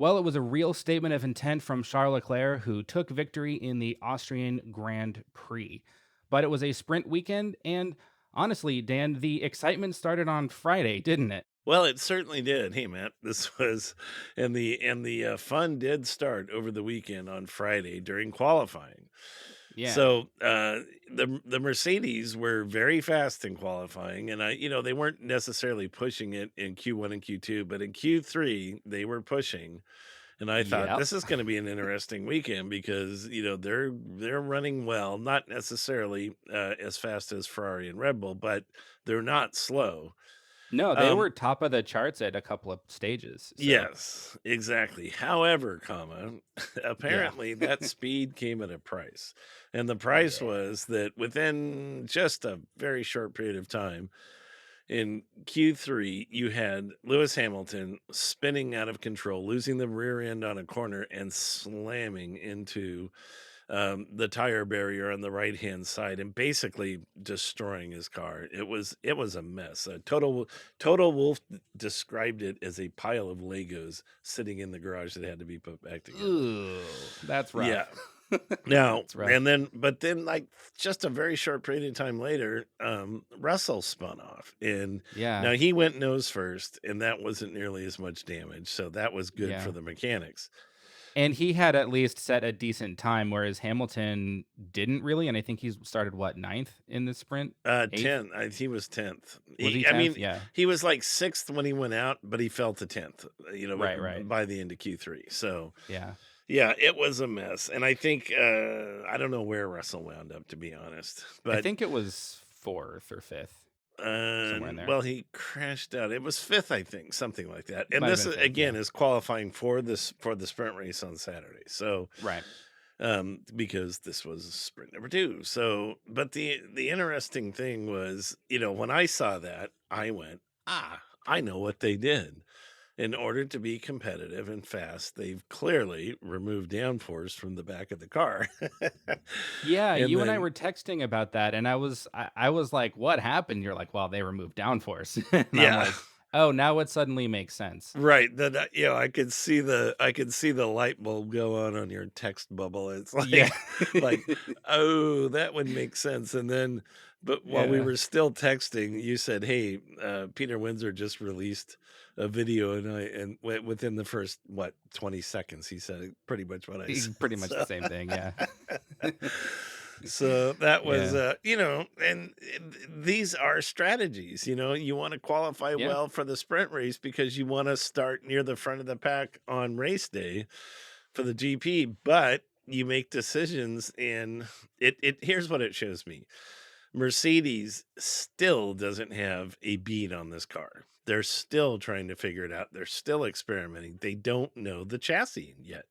Well, it was a real statement of intent from Charles Leclerc, who took victory in the Austrian Grand Prix. But it was a sprint weekend, and honestly, Dan, the excitement started on Friday, didn't it? Well, it certainly did. Hey, Matt, this was and the fun did start over the weekend on Friday during qualifying. Yeah. So, the Mercedes were very fast in qualifying, and they weren't necessarily pushing it in Q1 and Q2, but in Q3, they were pushing, and I thought, Yep. "This is gonna be an interesting weekend," because, they're running well, not necessarily, as fast as Ferrari and Red Bull, but they're not slow. No, they Um were top of the charts at a couple of stages. So, Yes, exactly. However, yeah. apparently that speed came at a price. And the price Yeah. was that within just a very short period of time in Q3, you had Lewis Hamilton spinning out of control, losing the rear end on a corner and slamming into the tire barrier on the right hand side and basically destroying his car. It was a mess. Total Wolf described it as a pile of Legos sitting in the garage that had to be put back together. Ooh, that's Yeah. rough. Now That's rough. and then but then like just a very short period of time later, Russell spun off and Yeah. now he went nose first and that wasn't nearly as much damage. So that was good for Yeah. the mechanics. And he had at least set a decent time, whereas Hamilton didn't really. And I think he's started what, ninth in the sprint? Eighth? 10, he was 10th. Was he I 10th? mean, Yeah. he was like 6th when he went out, but he fell to 10th, Right, right. by the end of Q3. So, Yeah. yeah, it was a mess. And I think, I don't know where Russell wound up, to be honest, I but, think it was fourth or fifth, somewhere in there. well, he crashed out. It was 5th, I think, something like that. And Might have this, been fifth. again, Yeah. is qualifying for the sprint race on Saturday. So, Right. because this was sprint number 2. So, but the interesting thing was, when I saw that, I went, I know what they did. In order to be competitive and fast, they've clearly removed downforce from the back of the car. Yeah, And you and I then were texting about that, and I was like, "What happened?" You're like, "Well, they removed downforce," and I'm yeah, like, "Oh, now it suddenly makes sense." right. Then I could see the light bulb go on your text bubble. It's Yeah. like, oh, that would make sense. And then, but while we Yeah. were still texting, you said, "Hey, Peter Windsor just released a video," and within the first 20 seconds, he said pretty much what I said. Pretty much the So. same thing, yeah. So that was, Yeah. and these are strategies. You want to qualify Yeah. well for the sprint race because you want to start near the front of the pack on race day for the GP, but you make decisions and here's what it shows me. Mercedes still doesn't have a beat on this car. They're still trying to figure it out. They're still experimenting. They don't know the chassis yet.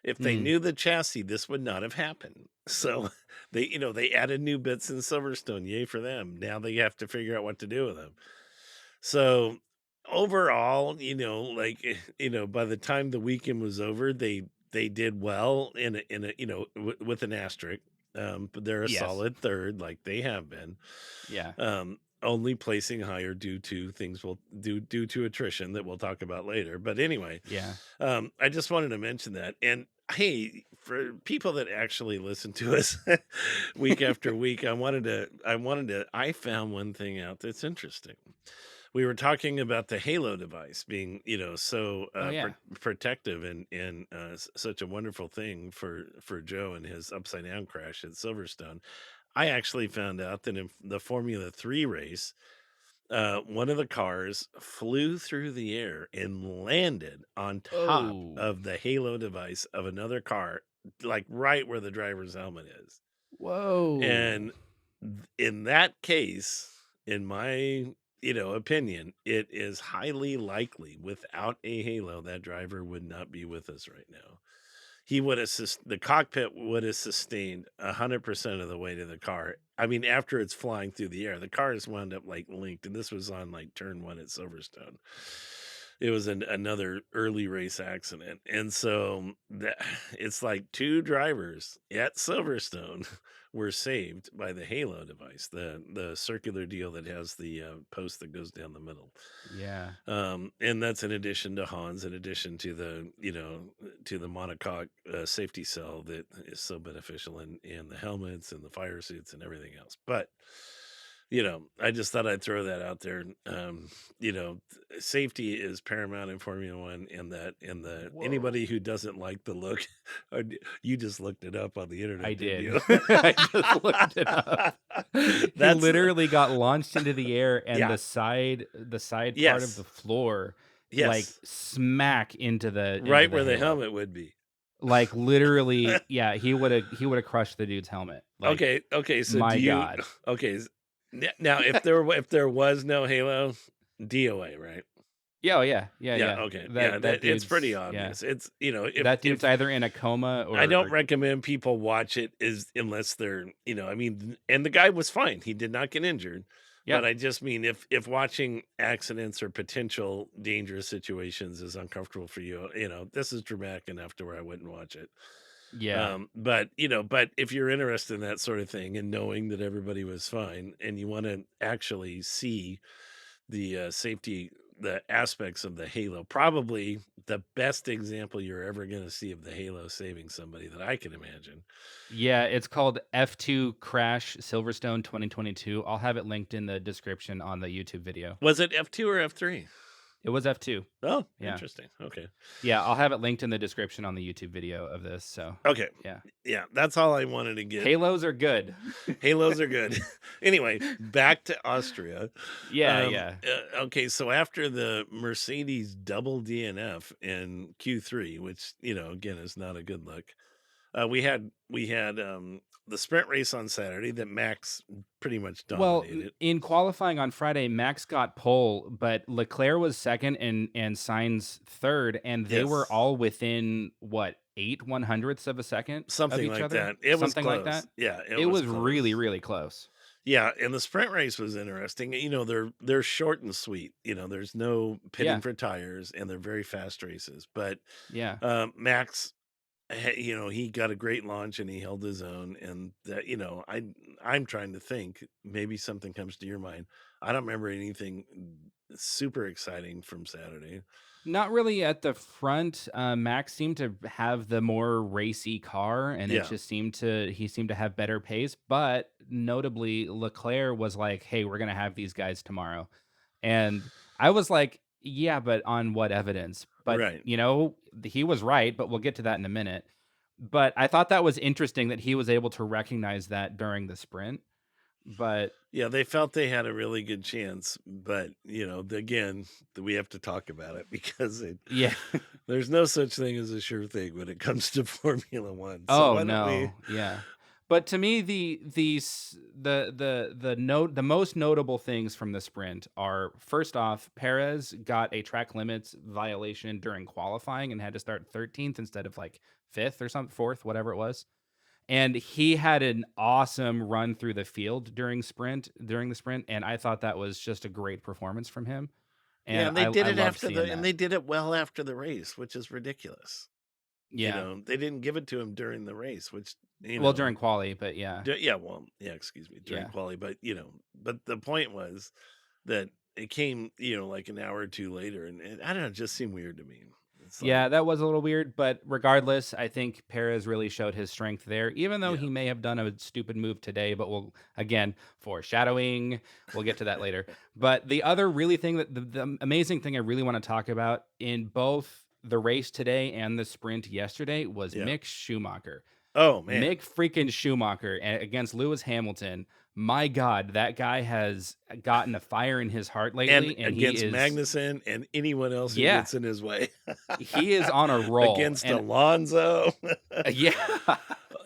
If they Mm. knew the chassis, this would not have happened. So they added new bits in Silverstone. Yay for them. Now they have to figure out what to do with them. So overall, by the time the weekend was over, they did well with an asterisk. But they're a Yes. solid third, like they have been. Yeah. Only placing higher due to attrition that we'll talk about later. But anyway, Yeah. I just wanted to mention that. And hey, for people that actually listen to us week after week, I found one thing out that's interesting. We were talking about the Halo device being, so Oh, yeah. protective and such a wonderful thing for Joe and his upside down crash at Silverstone. I actually found out that in the Formula 3 race, one of the cars flew through the air and landed on top Oh. of the halo device of another car, like right where the driver's helmet is. Whoa. And in that case, in my opinion, it is highly likely without a halo, that driver would not be with us right now. He would have the cockpit would have sustained 100% of the weight of the car. I mean, after it's flying through the air, the car is wound up like linked, and this was on like turn 1 at Silverstone. it was another early race accident, and so that it's like 2 drivers at Silverstone were saved by the halo device, the circular deal that has the, post that goes down the middle. Yeah. And that's in addition to Hans, in addition to to the monocoque, safety cell that is so beneficial in the helmets and the fire suits and everything else. But I just thought I'd throw that out there. Safety is paramount in Formula One, and the anybody Whoa. who doesn't like the look, you just looked it up on the I internet, didn't did. you? I just looked it up. He That's literally got launched into the air and yeah, the side part of the yes, floor, like, yes, smack into right the where the halo. helmet would be. Like, literally, yeah, he woulda crushed the dude's helmet. Like, Okay, okay. So do my you? god. Okay, now if there was no Halo, DOA, right? Yeah, oh, yeah. Yeah, Yeah, yeah. okay. Yeah, That it's pretty dude's yeah. obvious. It's, That dude's if either in a coma I don't or recommend people watch it is unless they're, I mean, and the guy was fine. He did not get injured. But yeah. I just mean if watching accidents or potential dangerous situations is uncomfortable for you, this is dramatic enough to where I wouldn't watch it. Yeah. But if you're interested in that sort of thing and knowing that everybody was fine and you want to actually see the safety, the aspects of the halo, probably the best example you're ever going to see of the halo saving somebody that I can imagine. Yeah, it's called F2 Crash Silverstone 2022. I'll have it linked in the description on the YouTube video. Was it F2 or F3? It was F2. Oh, Yeah. interesting. Okay. Yeah, I'll have it linked in the description on the YouTube video of this, so, Okay. yeah. Yeah, that's all I wanted to get. Halos are good. Halos are good. Anyway, back to Austria. Yeah, yeah. Okay, so after the Mercedes double DNF in Q3, which again is not a good look, we had the sprint race on Saturday that Max pretty much Well, dominated. in qualifying on Friday, Max got pole, but Leclerc was second and Sainz third, and they were Yes, all within, what, 8/100ths of a second of something each like other? that. It was Something like close. that? Yeah, it It was was really, close. really close. Yeah, and the sprint race was interesting. They're short and sweet. There's no pitting Yeah, for tires, and they're very fast races. But yeah. Max, he got a great launch and he held his own. And that, I'm trying to think. Maybe something comes to your mind. I don't remember anything super exciting from Saturday. Not really at the front. Max seemed to have the more racy car, and it Yeah, just he seemed to have better pace. But notably, Leclerc was like, "Hey, we're gonna have these guys tomorrow," and I was like, "Yeah, but on what evidence?" But right. he was right. But we'll get to that in a minute. But I thought that was interesting that he was able to recognize that during the sprint. But Yeah, they felt they had a really good chance, but again, we have to talk about it because yeah. there's no such thing as a sure thing when it comes to Formula One. So Oh, why don't we? no. Yeah. But to me, the most notable things from the sprint are, first off, Perez got a track limits violation during qualifying and had to start 13th instead of like 5th or something, 4th, whatever it was. And he had an awesome run through the field during the sprint, and I thought that was just a great performance from him. Yeah, And and they I did I it loved after seeing and that. they did it well after the race, which is ridiculous. Yeah. They didn't give it to him during the race, which Well, during quali, but yeah. yeah, well, yeah, excuse me, during Yeah. quali, but but the point was that it came, like an hour or two later, and I don't know, it just seemed weird to me. It's like, Yeah, that was a little weird, but regardless, I think Perez really showed his strength there, even though yeah, he may have done a stupid move today, but we'll, again, foreshadowing, we'll get to that later. But the other really thing the amazing thing I really want to talk about in both the race today and the sprint yesterday was yeah. Mick Schumacher. Oh man. Mick freaking Schumacher against Lewis Hamilton. My God, that guy has gotten a fire in his heart And lately, and he against is, Magnussen and anyone else who yeah, gets in his way. he is on a roll. Against And Alonso, yeah.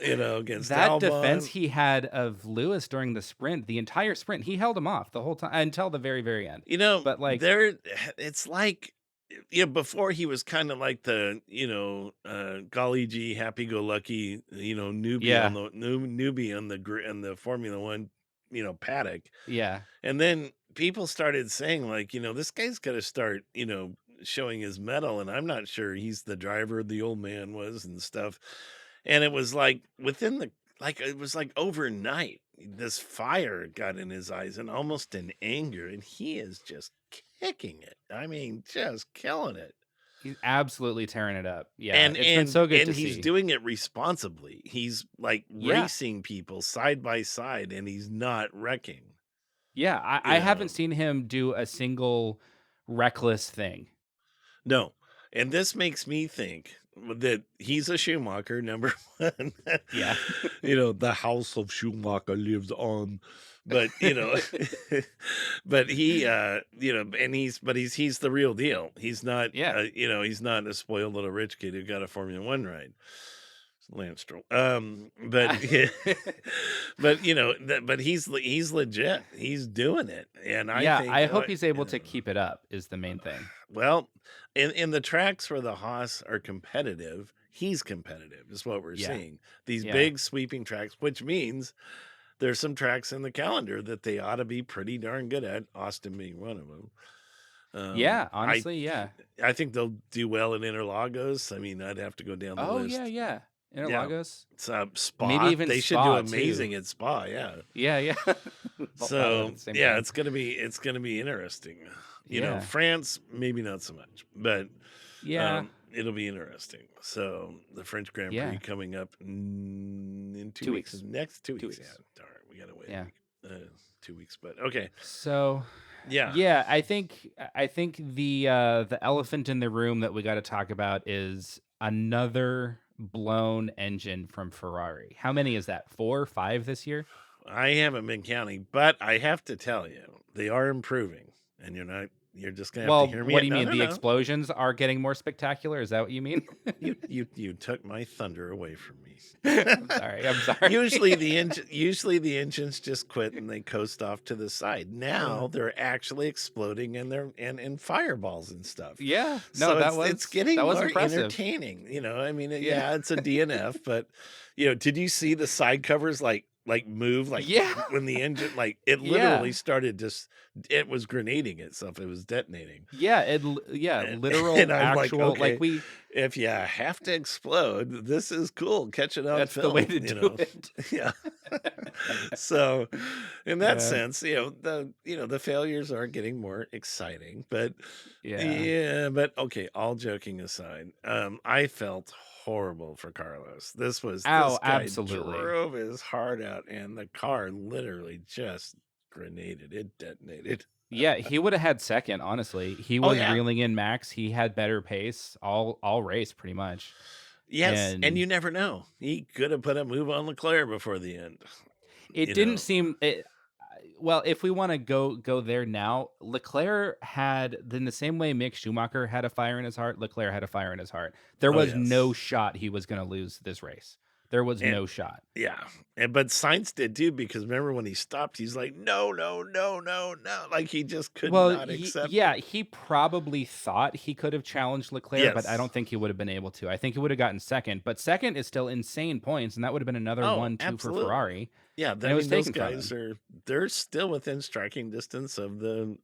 against That defense Albon. he had of Lewis during the sprint, the entire sprint, he held him off the whole time until the very, very end. But, like, There it's like before he was kind of like the, golly gee, happy go lucky, yeah, newbie on the Formula One, paddock. yeah, And then people started saying like, this guy's got to start, showing his medal, and I'm not sure he's the driver, the old man was and stuff. And it was like within the like it was like overnight, this fire got in his eyes and almost in anger, and he is just kicking it. I mean, just killing it. He's absolutely tearing it up. Yeah, And it's been and so good and to he's see. doing it responsibly. He's like Yeah. racing people side by side, and he's not wrecking, Yeah, I you haven't know. seen him do a single reckless thing. No, and this makes me think that he's a Schumacher, number 1. Yeah. The house of Schumacher lives on. But, but he, and he's the real deal. He's not, Yeah. he's not a spoiled little rich kid who got a Formula One ride. Lance Stroll. But he's legit. He's doing it, and I Yeah, think, I hope he's able to keep it up is the main thing. well, in the tracks where the Haas are competitive, he's competitive, is what we're Yeah. seeing. These Yeah. big sweeping tracks, which means there's some tracks in the calendar that they ought to be pretty darn good at, Austin being one of them. Um, Yeah, I honestly, yeah. I think they'll do well in Interlagos. I mean, I'd have to go down the Oh, yeah, list. yeah. Yeah, Interlagos? it's Maybe Spa. even They should do Spa too. amazing at Spa. Yeah. Yeah, yeah. Both at So the same yeah, time. it's gonna be interesting. Yeah. France maybe not so much, but Yeah. it'll be interesting. So the French Grand Prix Yeah. coming up in 2 2 weeks. weeks. Next 2 2 weeks. Yeah, weeks. darn, we gotta wait a Yeah. week, 2 weeks. But okay, So, yeah. yeah, I think the elephant in the room that we got to talk about is another blown engine from Ferrari. How many is that? 4, 5 this year? I haven't been counting, but I have to tell you, they are improving, and you're just gonna have to Well, hear me what do out. you No, mean? no, The no. explosions are getting more spectacular? Is that what you mean? You took my thunder away from me. I'm sorry. I'm sorry. Usually the engines just quit and they coast off to the side. Uh, Now they're actually exploding and they're and fireballs and stuff. yeah. No, So it's that getting was more impressive. entertaining. I mean, Yeah. yeah, it's a DNF, but did you see the side covers like move like Yeah. when the engine like it literally Yeah. started just it was grenading itself. It was detonating. Yeah, yeah, And, literal and I'm like, actual like okay, we if you have to explode, this is cool. Catch it on that's the way film, to do it. Yeah. So, in that Yeah. sense, the failures are getting more exciting, but Yeah. yeah, but okay, all joking aside, I felt horrible for Carlos. This Oh, guy absolutely. drove his heart out and the car literally just grenaded. It detonated. Yeah, he would have had second, honestly. He Oh was yeah. reeling in Max. He had better pace all race pretty much. Yes, and And you never know. He could have put a move on Leclerc before the end. it You didn't know. seem well, if we want to go there now, Leclerc had in the same way Mick Schumacher had a fire in his heart, Leclerc had a fire in his heart. There Oh was yes. no shot he was going to lose this race. There was And no shot. yeah. But Sainz did too, because remember when he stopped, he's like, no, no, no, no, no. Like he just could Well, not accept yeah, it. he probably thought he could have challenged Leclerc, but I Yes. don't think he would have been able to. I think he would have gotten second, but second is still insane points, and that would have been another Oh, 1-2 for absolutely. Ferrari, Yeah, and I it was mean those taken from guys him. they're still within striking distance of the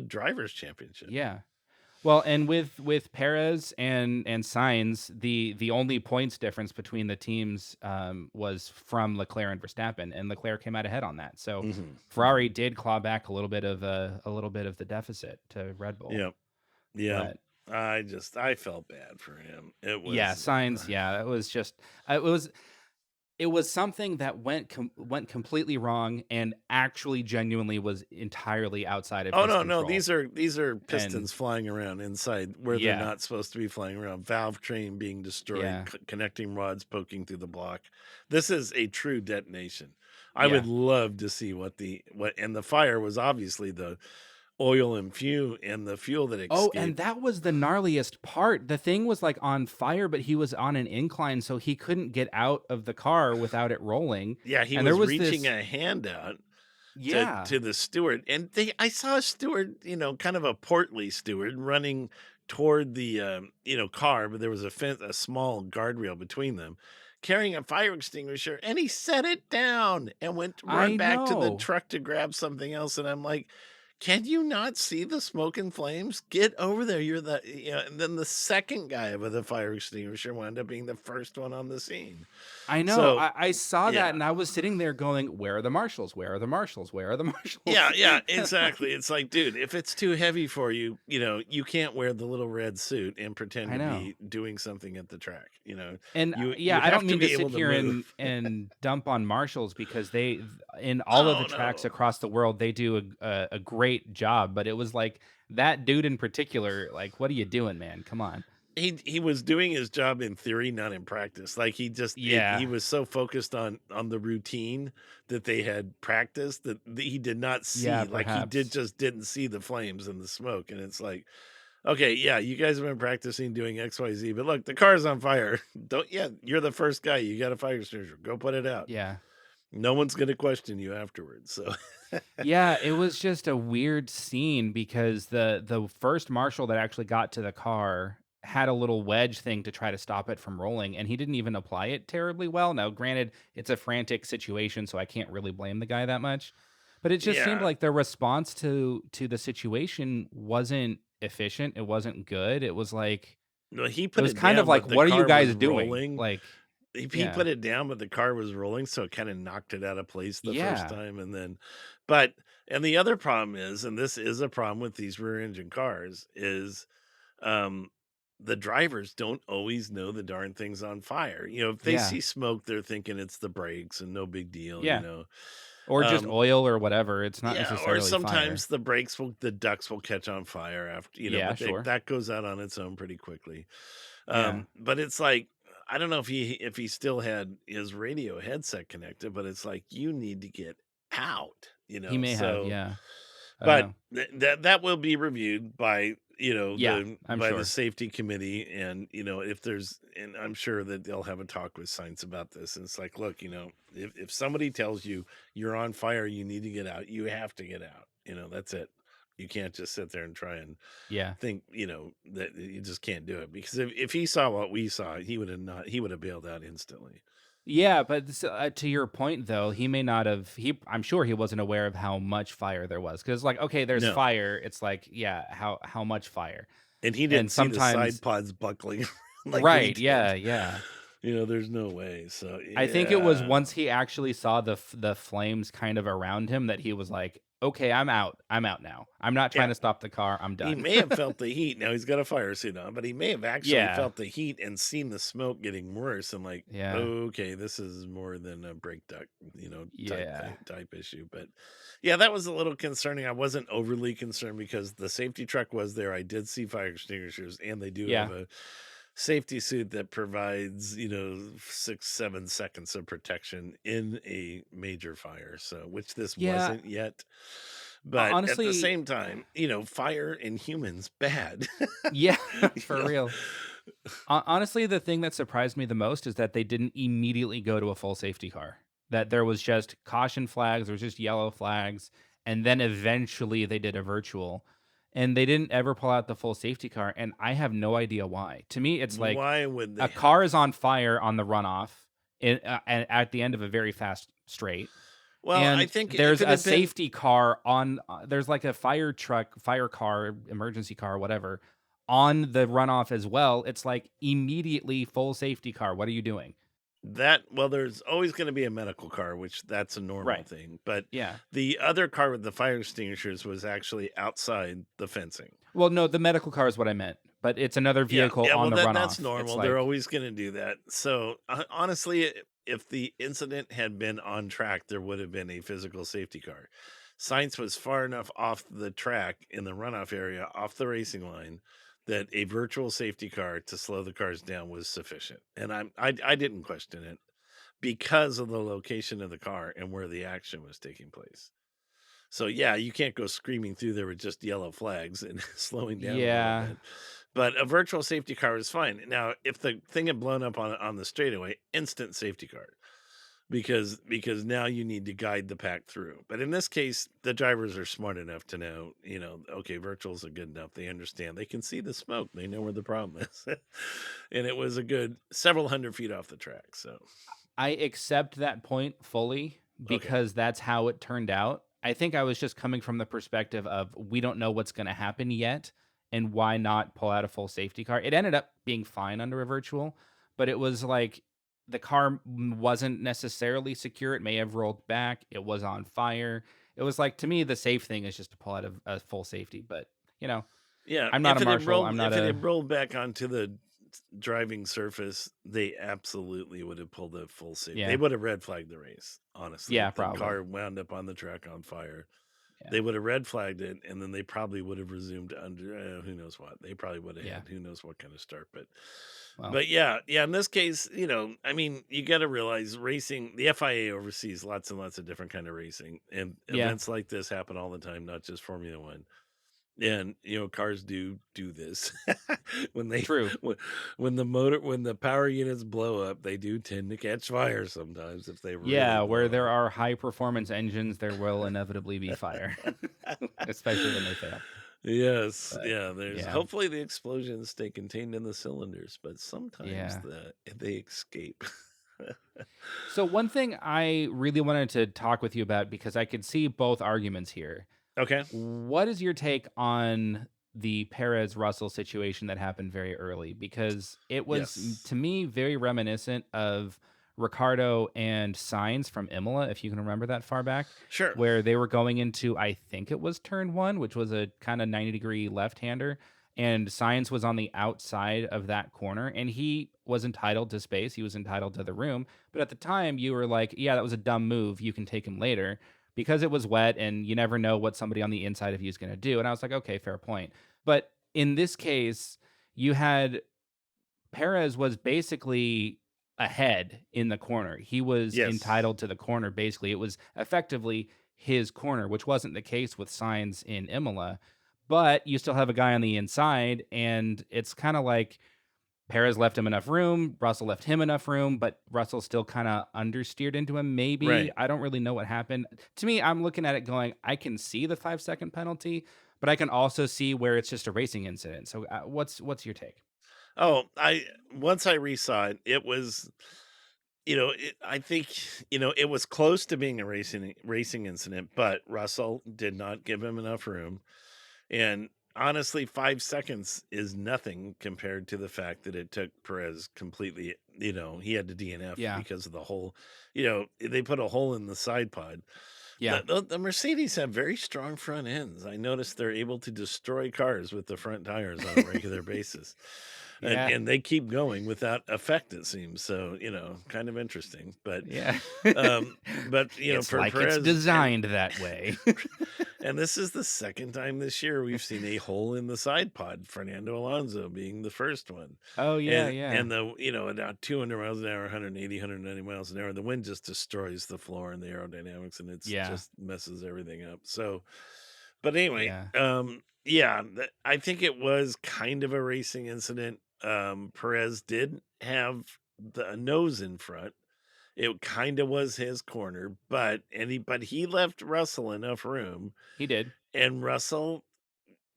drivers championship. Yeah. Well, and with Perez and Sainz, the only points difference between the teams was from Leclerc and Verstappen, and Leclerc came out ahead on that. So Hmm. Ferrari did claw back a little bit of the deficit to Red Bull, Yep. Yep. but I felt bad for him. It yeah, was Sainz, yeah, it was just it was something that went completely wrong and actually genuinely was entirely outside of Oh his no, no, control. these are And pistons flying around inside where they're yeah, not supposed to be flying around. Valve train being destroyed, yeah, connecting rods poking through the block. This is a true detonation. I would yeah. love to see what and the fire was obviously the oil and the fuel that Oh, and escaped. that was the gnarliest part. The thing was like on fire, but he was on an incline, so he couldn't get out of the car without it rolling. Yeah, he And there was was reaching this, a hand out to yeah, to the steward, and I saw a steward, kind of a portly steward running toward the car, but there was a small guardrail between them, carrying a fire extinguisher, and he set it down and went to run I back to the know. truck to grab something else, and I'm like, Can you not see the smoke and flames? Get over there. You're the and then the second guy with a fire extinguisher wound up being the first one on the scene. I know. So, I saw that yeah. and I was sitting there going, "Where are the marshals? Where are the marshals? Where are the Yeah, marshals?" yeah, exactly. It's like, dude, if it's too heavy for you, you can't wear the little red suit and pretend I to know. be doing something at the track. And You yeah, I have don't to mean to be sit able to here move. and dump on marshals because in all of the Oh tracks no. across the world, they do a great job, but it was like that dude in particular, like, what are you doing, man? Come on. He was doing his job in theory, not in practice. Like he Yeah. was so focused on the routine that they had practiced that he did not Yeah, see. Like he did perhaps. just didn't see the flames and the smoke. And it's like, okay, yeah, you guys have been practicing doing XYZ, but look, the car's on fire. Don't yeah, you're the first guy. You got a fire extinguisher. Go put it out. Yeah. No one's gonna question you afterwards. So Yeah, it was just a weird scene because the first marshal that actually got to the car had a little wedge thing to try to stop it from rolling, and he didn't even apply it terribly well. Now, granted, it's a frantic situation, so I can't really blame the guy that much. But it just seemed yeah. like the response to the situation wasn't efficient. It wasn't good. It was like No, he it put was it kind of down, like, but the what are you car was guys doing? rolling. Like, He yeah, put it down, but the car was rolling, so it kinda knocked it out of place the first yeah, time, and then but and the other problem is, and this is a problem with these rear engine cars, is, um, the drivers don't always know the darn thing's on fire. If they yeah, see smoke, they're thinking it's the brakes and no big deal. yeah. Or just Um, oil or whatever. It's not yeah, or necessarily fire. sometimes the ducts will catch on fire after, Yeah, but sure. that goes out on its own pretty quickly. Yeah. But it's like, I don't know if he still had his radio headset connected, but it's like you need to get out, He may have, So, yeah. I don't but know. that will be reviewed by Yeah, I'm the sure. safety committee, and if there's, and I'm sure that they'll have a talk with Science about this. And it's like, look, if somebody tells you you're on fire, you need to get out, you have to get out. That's it. You can't just sit there and try and Yeah. think, that you just can't do it, because if he saw what we saw, he would have bailed out instantly. Yeah, but to your point though, he may not have I'm sure he wasn't aware of how much fire there was. Cause like, okay, there's No, fire. It's like, yeah, how much fire? and he And didn't see the side sometimes pods buckling like we right, did. yeah, yeah. There's no way. So I think it was yeah, once he actually saw the flames kind of around him that he was like, "Okay, I'm out. I'm out now. I'm not trying yeah. to stop the car. I'm He done." may have felt the heat. Now he's got a fire suit on, but he may have actually Yeah. felt the heat and seen the smoke getting worse, and like, Yeah. okay, this is more than a brake duct, type Yeah. thing, type issue. But yeah, that was a little concerning. I wasn't overly concerned because the safety truck was there. I did see fire extinguishers, and they do have Yeah. a safety suit that provides 6-7 seconds of protection in a major fire, so which this Yeah. wasn't yet. But at the Honestly, same time, fire and humans bad. yeah, you for know real. Honestly, the thing that surprised me the most is that they didn't immediately go to a full safety car. That there was just caution flags, there was just yellow flags, and then eventually they did a virtual. And they didn't ever pull out the full safety car, and I have no idea why. To me, it's like Why would a they car is have? on fire on the runoff and at the end of a very fast straight. Well, I And think if there's it a had been safety car on there's like a fire truck, fire car, emergency car, whatever, on the runoff as well. It's like immediately full safety car. What are you doing? that, well, there's always going to be a medical car, which that's a normal Right. thing. But Yeah. the other car with the fire extinguishers was actually outside the fencing. Well, no, the medical car is what I meant, but it's another Yeah, vehicle yeah, on well, the that's runoff. It's normal. They're like, always gonna do that. So, honestly, if the incident had been on track, there would have been a physical safety car. Science was far enough off the track in the runoff area, off the racing line, that a virtual safety car to slow the cars down was sufficient. And I didn't question it because of the location of the car and where the action was taking place. So yeah, you can't go screaming through there with just yellow flags and slowing down a little yeah. bit. But a virtual safety car is fine. Now, if the thing had blown up on the straightaway, instant safety car, because now you need to guide the pack through. But in this case, the drivers are smart enough to know, okay, virtuals are good enough. They understand. They can see the smoke. They know where the problem is. And it was a good several hundred feet off the track. So I accept that point fully okay, because that's how it turned out. I think I was just coming from the perspective of we don't know what's going to happen yet, and why not pull out a full safety car? It ended up being fine under a virtual, but it was like the car wasn't necessarily secure. It may have rolled back. It was on fire. It was like, to me, the safe thing is just to pull out a full safety. But you know, Yeah, I'm not a marshal. I'm not if it a had rolled back onto the driving surface, they absolutely would have pulled a full safety. They yeah, would have red flagged the race, honestly. yeah, If the probably. car wound up on the track on fire, Yeah, they would have red flagged it, and then they probably would have resumed under who knows what. They probably would have yeah. had who knows what kind of start, Well, but yeah, yeah. In this case, I mean, you got to realize racing. The FIA oversees lots and lots of different kind of racing, and yeah, events like this happen all the time, not just Formula One. And, cars do this. When they true. when when the power units blow up, they do tend to catch fire sometimes if they really Yeah, where blow there are high performance engines, there will inevitably be fire, up. especially when they fail. Yes, But yeah, there's yeah, hopefully the explosions stay contained in the cylinders, but sometimes yeah. they escape. So one thing I really wanted to talk with you about, because I could see both arguments here. Okay. What is your take on the Perez Russell situation that happened very early? Because it was, Yes. to me, very reminiscent of Ricardo and Sainz from Imola, if you can remember that far back, Sure. where they were going into, I think it was turn one, which was a kind of 90-degree left hander. And Sainz was on the outside of that corner, and he was entitled to space. He was entitled to the room. But at the time, you were like, yeah, that was a dumb move. You can take him later, because it was wet and you never know what somebody on the inside of you is going to do. And I was like, okay, fair point. But in this case, you had Perez was basically ahead in the corner. He was Yes. entitled to the corner, basically. It was effectively his corner, which wasn't the case with Signs in Imola. But you still have a guy on the inside, and it's kind of like Perez left him enough room. Russell left him enough room, but Russell still kind of understeered into him. Maybe, Right. I don't really know what happened. To me, I'm looking at it going, I can see the 5 second penalty, but I can also see where it's just a racing incident. So, what's your take? Oh, I once I resaw it, it was I think, it was close to being a racing incident, but Russell did not give him enough room. And honestly, 5 seconds is nothing compared to the fact that it took Perez completely. He had to DNF Yeah, because of the hole. They put a hole in the side pod. yeah, The Mercedes have very strong front ends. I noticed they're able to destroy cars with the front tires on a regular basis. And yeah, and they keep going without effect, it seems. So, kind of interesting. yeah. It's For like it's Perez designed that way. and this is the second time this year we've seen a hole in the side pod, Fernando Alonso being the first one. Oh yeah, yeah, And at 200 miles an hour, 180, 190 miles an hour, the wind just destroys the floor and the aerodynamics, and it's yeah, just messes everything up. So, but anyway, yeah, yeah, I think it was kind of a racing incident. Perez did have the nose in front. It kind of was his corner, but he left Russell enough room, he did. and Russell,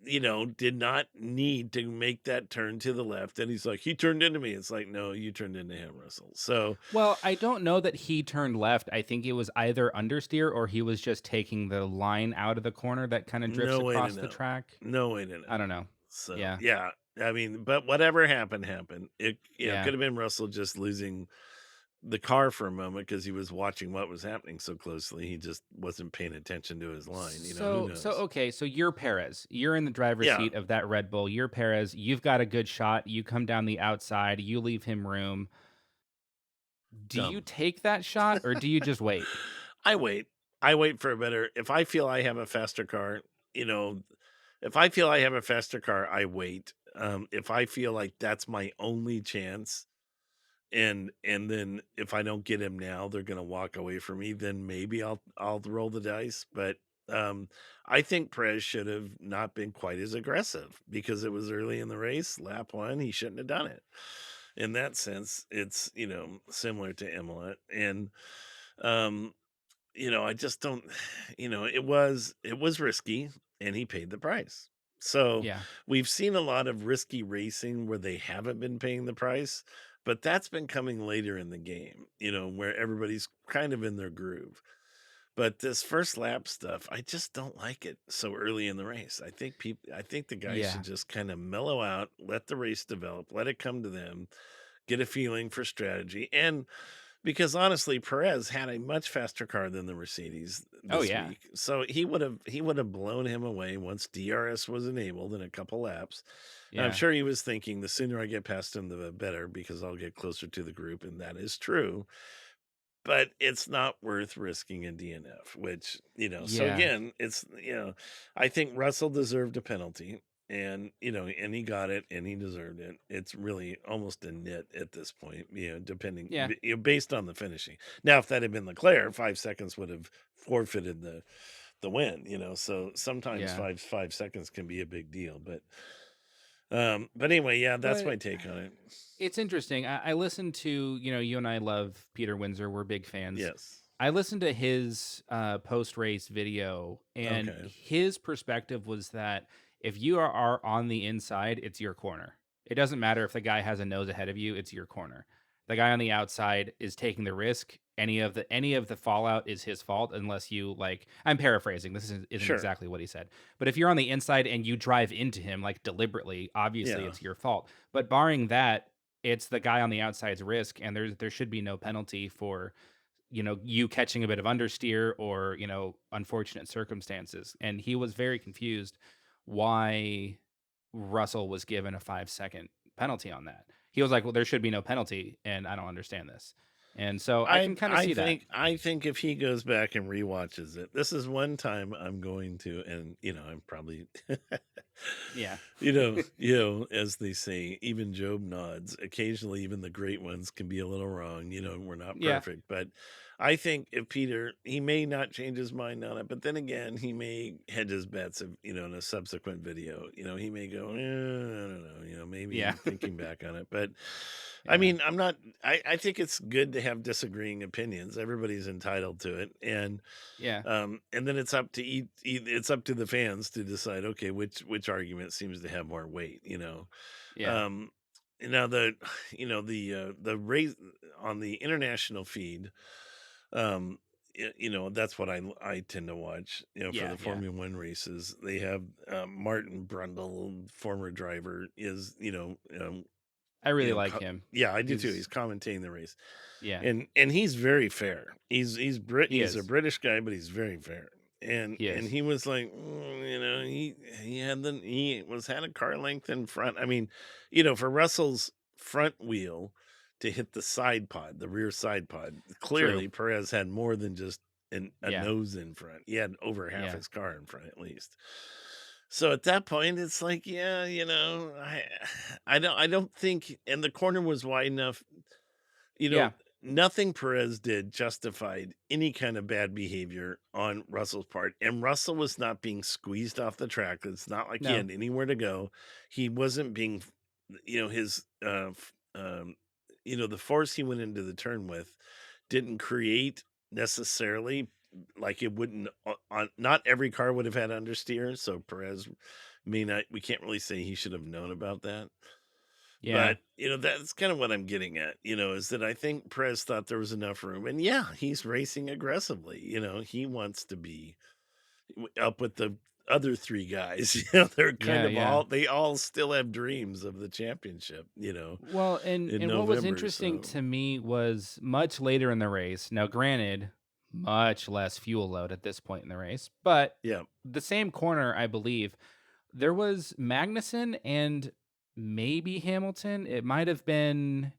did not need to make that turn to the left. And he's like, he turned into me. It's like, no, you turned into him, Russell. So Well, I don't know that he turned left. I think it was either understeer or he was just taking the line out of the corner that kind of drifts no way to across the know. track. No way to I know. don't know. So Yeah. yeah, I mean, but whatever happened, happened. It Yeah. could have been Russell just losing the car for a moment because he was watching what was happening so closely. He just wasn't paying attention to his line. Who So knows? okay, so you're Perez. You're in the driver's Yeah, seat of that Red Bull. You're Perez. You've got a good shot. You come down the outside. You leave him room. Do you dumb. take that shot or do you just wait? I wait. I wait for a better. If I feel I have a faster car, you know, if I feel I have a faster car, I wait. If I feel like that's my only chance, and then if I don't get him now, they're gonna walk away from me, then maybe I'll roll the dice. But I think Perez should have not been quite as aggressive because it was early in the race, lap one. He shouldn't have done it. In that sense, it's similar to Imola, and um, I just don't. It was risky, and he paid the price. So Yeah. we've seen a lot of risky racing where they haven't been paying the price, but that's been coming later in the game, where everybody's kind of in their groove. But this first lap stuff, I just don't like it so early in the race. I think the guys Yeah. should just kind of mellow out, let the race develop, let it come to them, get a feeling for strategy. And because honestly, Perez had a much faster car than the Mercedes Oh this yeah. week. So he would have blown him away once DRS was enabled in a couple laps. And I'm Yeah. sure he was thinking the sooner I get past him, the better, because I'll get closer to the group, and that is true. But it's not worth risking a DNF, which, so Yeah. again, I think Russell deserved a penalty, and, and he got it and he deserved it. It's really almost a nit at this point, Yeah. based on the finishing. Now, if that had been Leclerc, 5 seconds would have forfeited the win, so sometimes Yeah. five seconds can be a big deal. But anyway, yeah, that's But my take on it. it's interesting. I listened to, you and I love Peter Windsor. We're big fans. Yes. I listened to his post race video, and Okay. his perspective was that if you are on the inside, it's your corner. It doesn't matter if the guy has a nose ahead of you, it's your corner. The guy on the outside is taking the risk. Any of the fallout is his fault, unless you like. I'm paraphrasing. This isn't Sure. exactly what he said, but if you're on the inside and you drive into him like deliberately, obviously Yeah. it's your fault. But barring that, it's the guy on the outside's risk, and there should be no penalty for you catching a bit of understeer or unfortunate circumstances. And he was very confused why Russell was given a 5-second penalty on that. He was like, well, there should be no penalty, and I don't understand this. And so I I can kind of I see that. think I think if he goes back and rewatches it, this is one time I'm going to, and I'm probably, Yeah. as they say, even Job nods. Occasionally, even the great ones can be a little wrong. We're not Yeah. perfect, but I think if Peter, he may not change his mind on it, but then again, he may hedge his bets, in a subsequent video. He may go, I don't know, Yeah. maybe thinking back on it, but. I Yeah. mean, I'm not. I think it's good to have disagreeing opinions. Everybody's entitled to it, Yeah. and then it's up to it's up to the fans to decide. Okay, which argument seems to have more weight? Yeah. Um, now the race on the international feed. Um, that's what I tend to watch. For Yeah. the Yeah. Formula One races, they have Martin Brundle, former driver, is I you really know, like him. yeah, I do too. He's He's commentating the race, Yeah. and he's very fair. He He's a is. British guy, but he's very fair. He And is. he was like, he had a car length in front. I mean, for Russell's front wheel to hit the side pod, the rear side pod. True. Clearly, Perez had more than just a Yeah. nose in front. He had over half Yeah. his car in front at least. So at that point, it's like, yeah, I don't think, and the corner was wide enough, you know, Yeah. nothing Perez did justified any kind of bad behavior on Russell's part. And Russell was not being squeezed off the track. It's not like he No. had anywhere to go. He wasn't being, his, the force he went into the turn with didn't create necessarily, like it wouldn't not every car would have had understeer. So Perez may not, we can't really say he should have known about that. Yeah. But, that's kind of what I'm getting at, is that I think Perez thought there was enough room. And yeah, he's racing aggressively. He wants to be up with the other three guys. They're kind Yeah. of Yeah. they all still have dreams of the championship, Well, and in and what was November. interesting So, to me was much later in the race. Now, granted, much less fuel load at this point in the race, but yeah. the same corner, I believe, there was Magnussen and maybe Hamilton. It might have been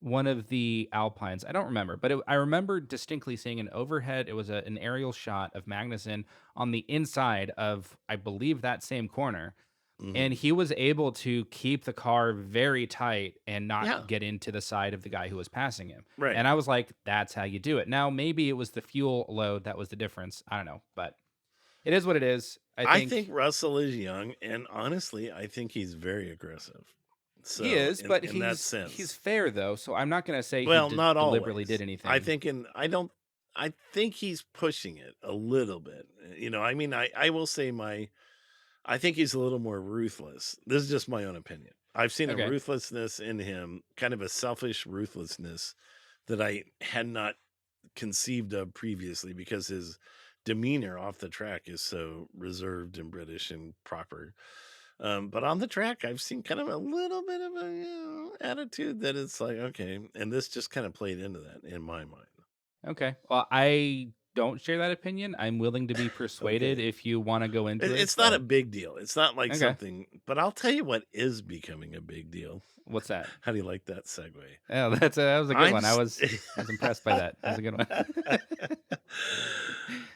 one of the Alpines. I don't remember, but I remember distinctly seeing an overhead. It was an aerial shot of Magnussen on the inside of, I believe, that same corner, and Mhm. he was able to keep the car very tight and not Yeah. get into the side of the guy who was passing him. Right. And I was like, that's how you do it. Now, maybe it was the fuel load that was the difference. I don't know, but it is what it is. I I think think Russell is young, and honestly, I think he's very aggressive. he So, is, in but that he's sense. fair though, so I'm not gonna say he Well, not deliberately did always. I anything. think I think he's pushing it a little bit. I mean, I will say I think he's a little more ruthless. This is just my own opinion. I've seen a Okay. ruthlessness in him, kind of a selfish ruthlessness that I had not conceived of previously because his demeanor off the track is so reserved and British and proper. But on the track, I've seen kind of a little bit of a attitude that it's like, okay, and this just kind of played into that in my mind. Okay. Well, I don't share that opinion. I'm willing to be persuaded Okay, if you want to go into it, it's not a but big deal. It's not like okay. something, but I'll tell you what is becoming a big deal. What's that? How do you like that segue? Oh, that was a good I'm one. st- I was impressed by that. That was a good one.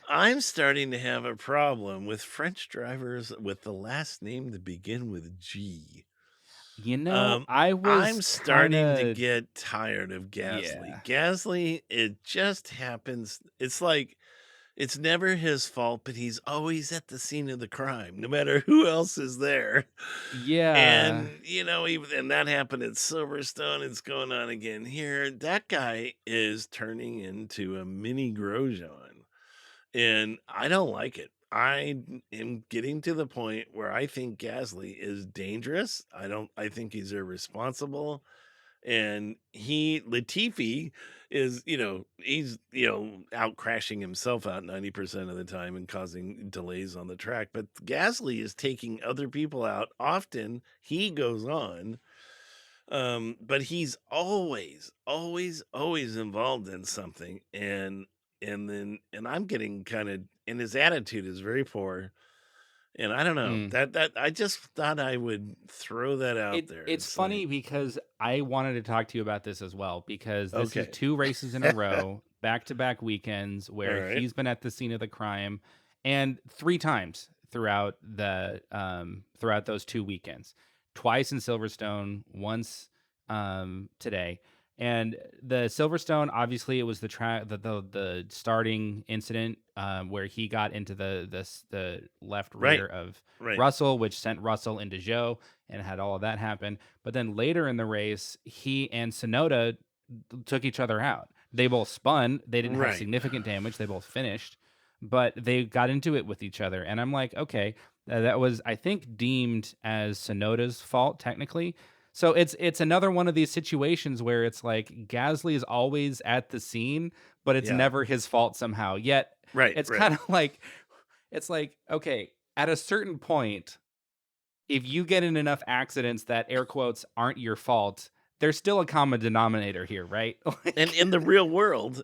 I'm starting to have a problem with French drivers with the last name to begin with G. I I'm was kind starting to of get tired of Gasly. yeah. Gasly, it just happens. It's like it's never his fault, but he's always at the scene of the crime, no matter who else is there. Yeah. And even and that happened at Silverstone. It's going on again here. That guy is turning into a mini Grosjean. And I don't like it. Am getting to the point where I think Gasly is dangerous. I think he's irresponsible. And Latifi is, he's, out crashing himself out 90% of the time and causing delays on the track. But Gasly is taking other people out. Often he goes on. But he's always, always, always involved in something. And I'm getting kind of and his attitude is very poor. And I don't know. Mm. That I just thought I would throw that out there. It's It's like, funny because I wanted to talk to you about this as well because this is okay. 2 races in a row, back-to-back weekends All where right. he's been at the scene of the crime, and 3 times throughout those 2 weekends. Twice in Silverstone, once, today. And the Silverstone, obviously, it was the starting incident, where he got into the left Right. rear of Right. Russell, which sent Russell into Joe and had all of that happen. But then later in the race, he and Sonoda took each other out. They both spun. They didn't have Right. significant damage. They both finished, but they got into it with each other. And I'm like, okay, that was, I think, deemed as Sonoda's fault technically. So it's another one of these situations where it's like Gasly is always at the scene, but it's Yeah. never his fault somehow. Yet Right. it's Right. kind of like it's like, okay, at a certain point, if you get in enough accidents that air quotes aren't your fault, there's still a common denominator here, right? And Like, in the real yeah, world,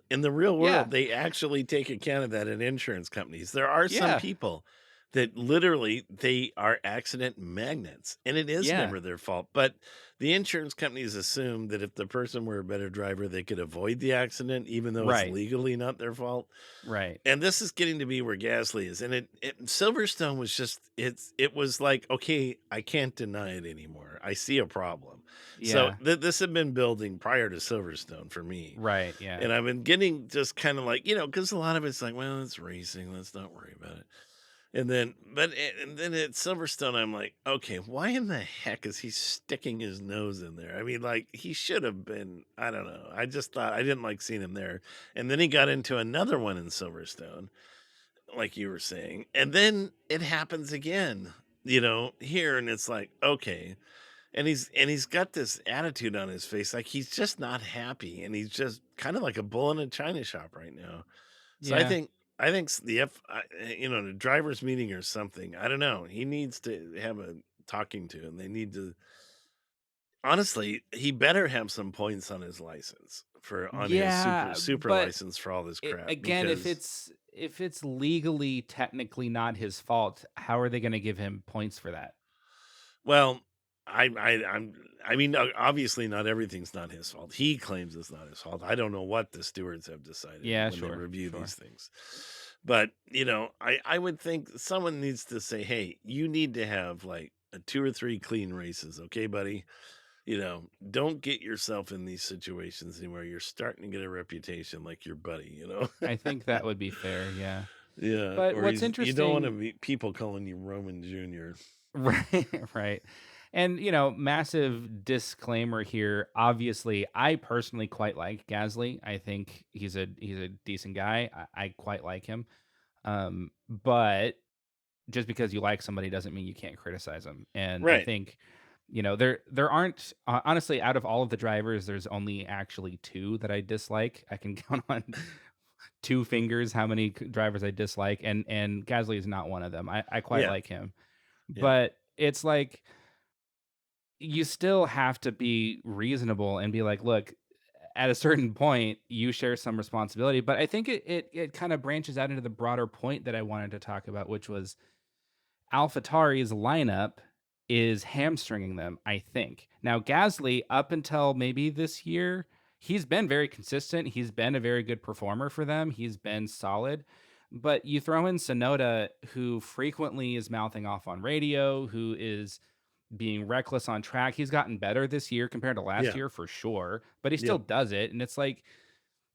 they actually take account of that in insurance companies. There are some yeah, people that literally they are accident magnets, and it is yeah, never their fault. But the insurance companies assume that if the person were a better driver, they could avoid the accident, even though it's right, legally not their fault. right, And this is getting to be where Gasly is, and Silverstone was just it was like, okay, I can't deny it anymore. I see a problem. So yeah, this had been building prior to Silverstone for me, right, yeah, and I've been getting just kind of like, because a lot of it's like, well, it's racing, let's not worry about it. And then at Silverstone, I'm like, okay, why in the heck is he sticking his nose in there? I mean, like, he should have been, I don't know. I just thought I didn't like seeing him there. And then he got into another one in Silverstone, like you were saying. And then it happens again, here. And it's like, okay. And he's got this attitude on his face, like he's just not happy. And he's just kind of like a bull in a china shop right now. So I yeah. think I think s the F I the drivers meeting or something, I don't know, he needs to have a talking to, and they need to honestly, he better have some points on his license on his Yeah, super but license for all this crap again, because if it's legally technically not his fault, how are they going to give him points for that? well, I mean, obviously not everything's not his fault. He claims it's not his fault. I don't know what the stewards have decided Yeah, when they sure, review sure. these things. But, I would think someone needs to say, "Hey, you need to have, like, 2 or 3 clean races, okay, buddy? Don't get yourself in these situations anymore. You're starting to get a reputation like your buddy, you know?" I think that would be fair, yeah. Yeah, But or what's you don't wanna interesting meet people calling you Roman Jr. right, right. And, massive disclaimer here. Obviously, I personally quite like Gasly. I think he's a decent guy. I quite like him. But just because you like somebody doesn't mean you can't criticize them. And I Right. think, there aren't honestly out of all of the drivers, there's only actually 2 that I dislike. I can count on two fingers how many drivers I dislike, and Gasly is not one of them. I quite Yeah, like him, yeah, but it's like you still have to be reasonable and be like, look, at a certain point, you share some responsibility. But I think it kind of branches out into the broader point that I wanted to talk about, which was AlphaTauri's lineup is hamstringing them, I think. Now, Gasly, up until maybe this year, he's been very consistent. He's been a very good performer for them. He's been solid. But you throw in Sonoda, who frequently is mouthing off on radio, who is being reckless on track. He's gotten better this year compared to last yeah, year for sure, but he still yep. does it. And it's like,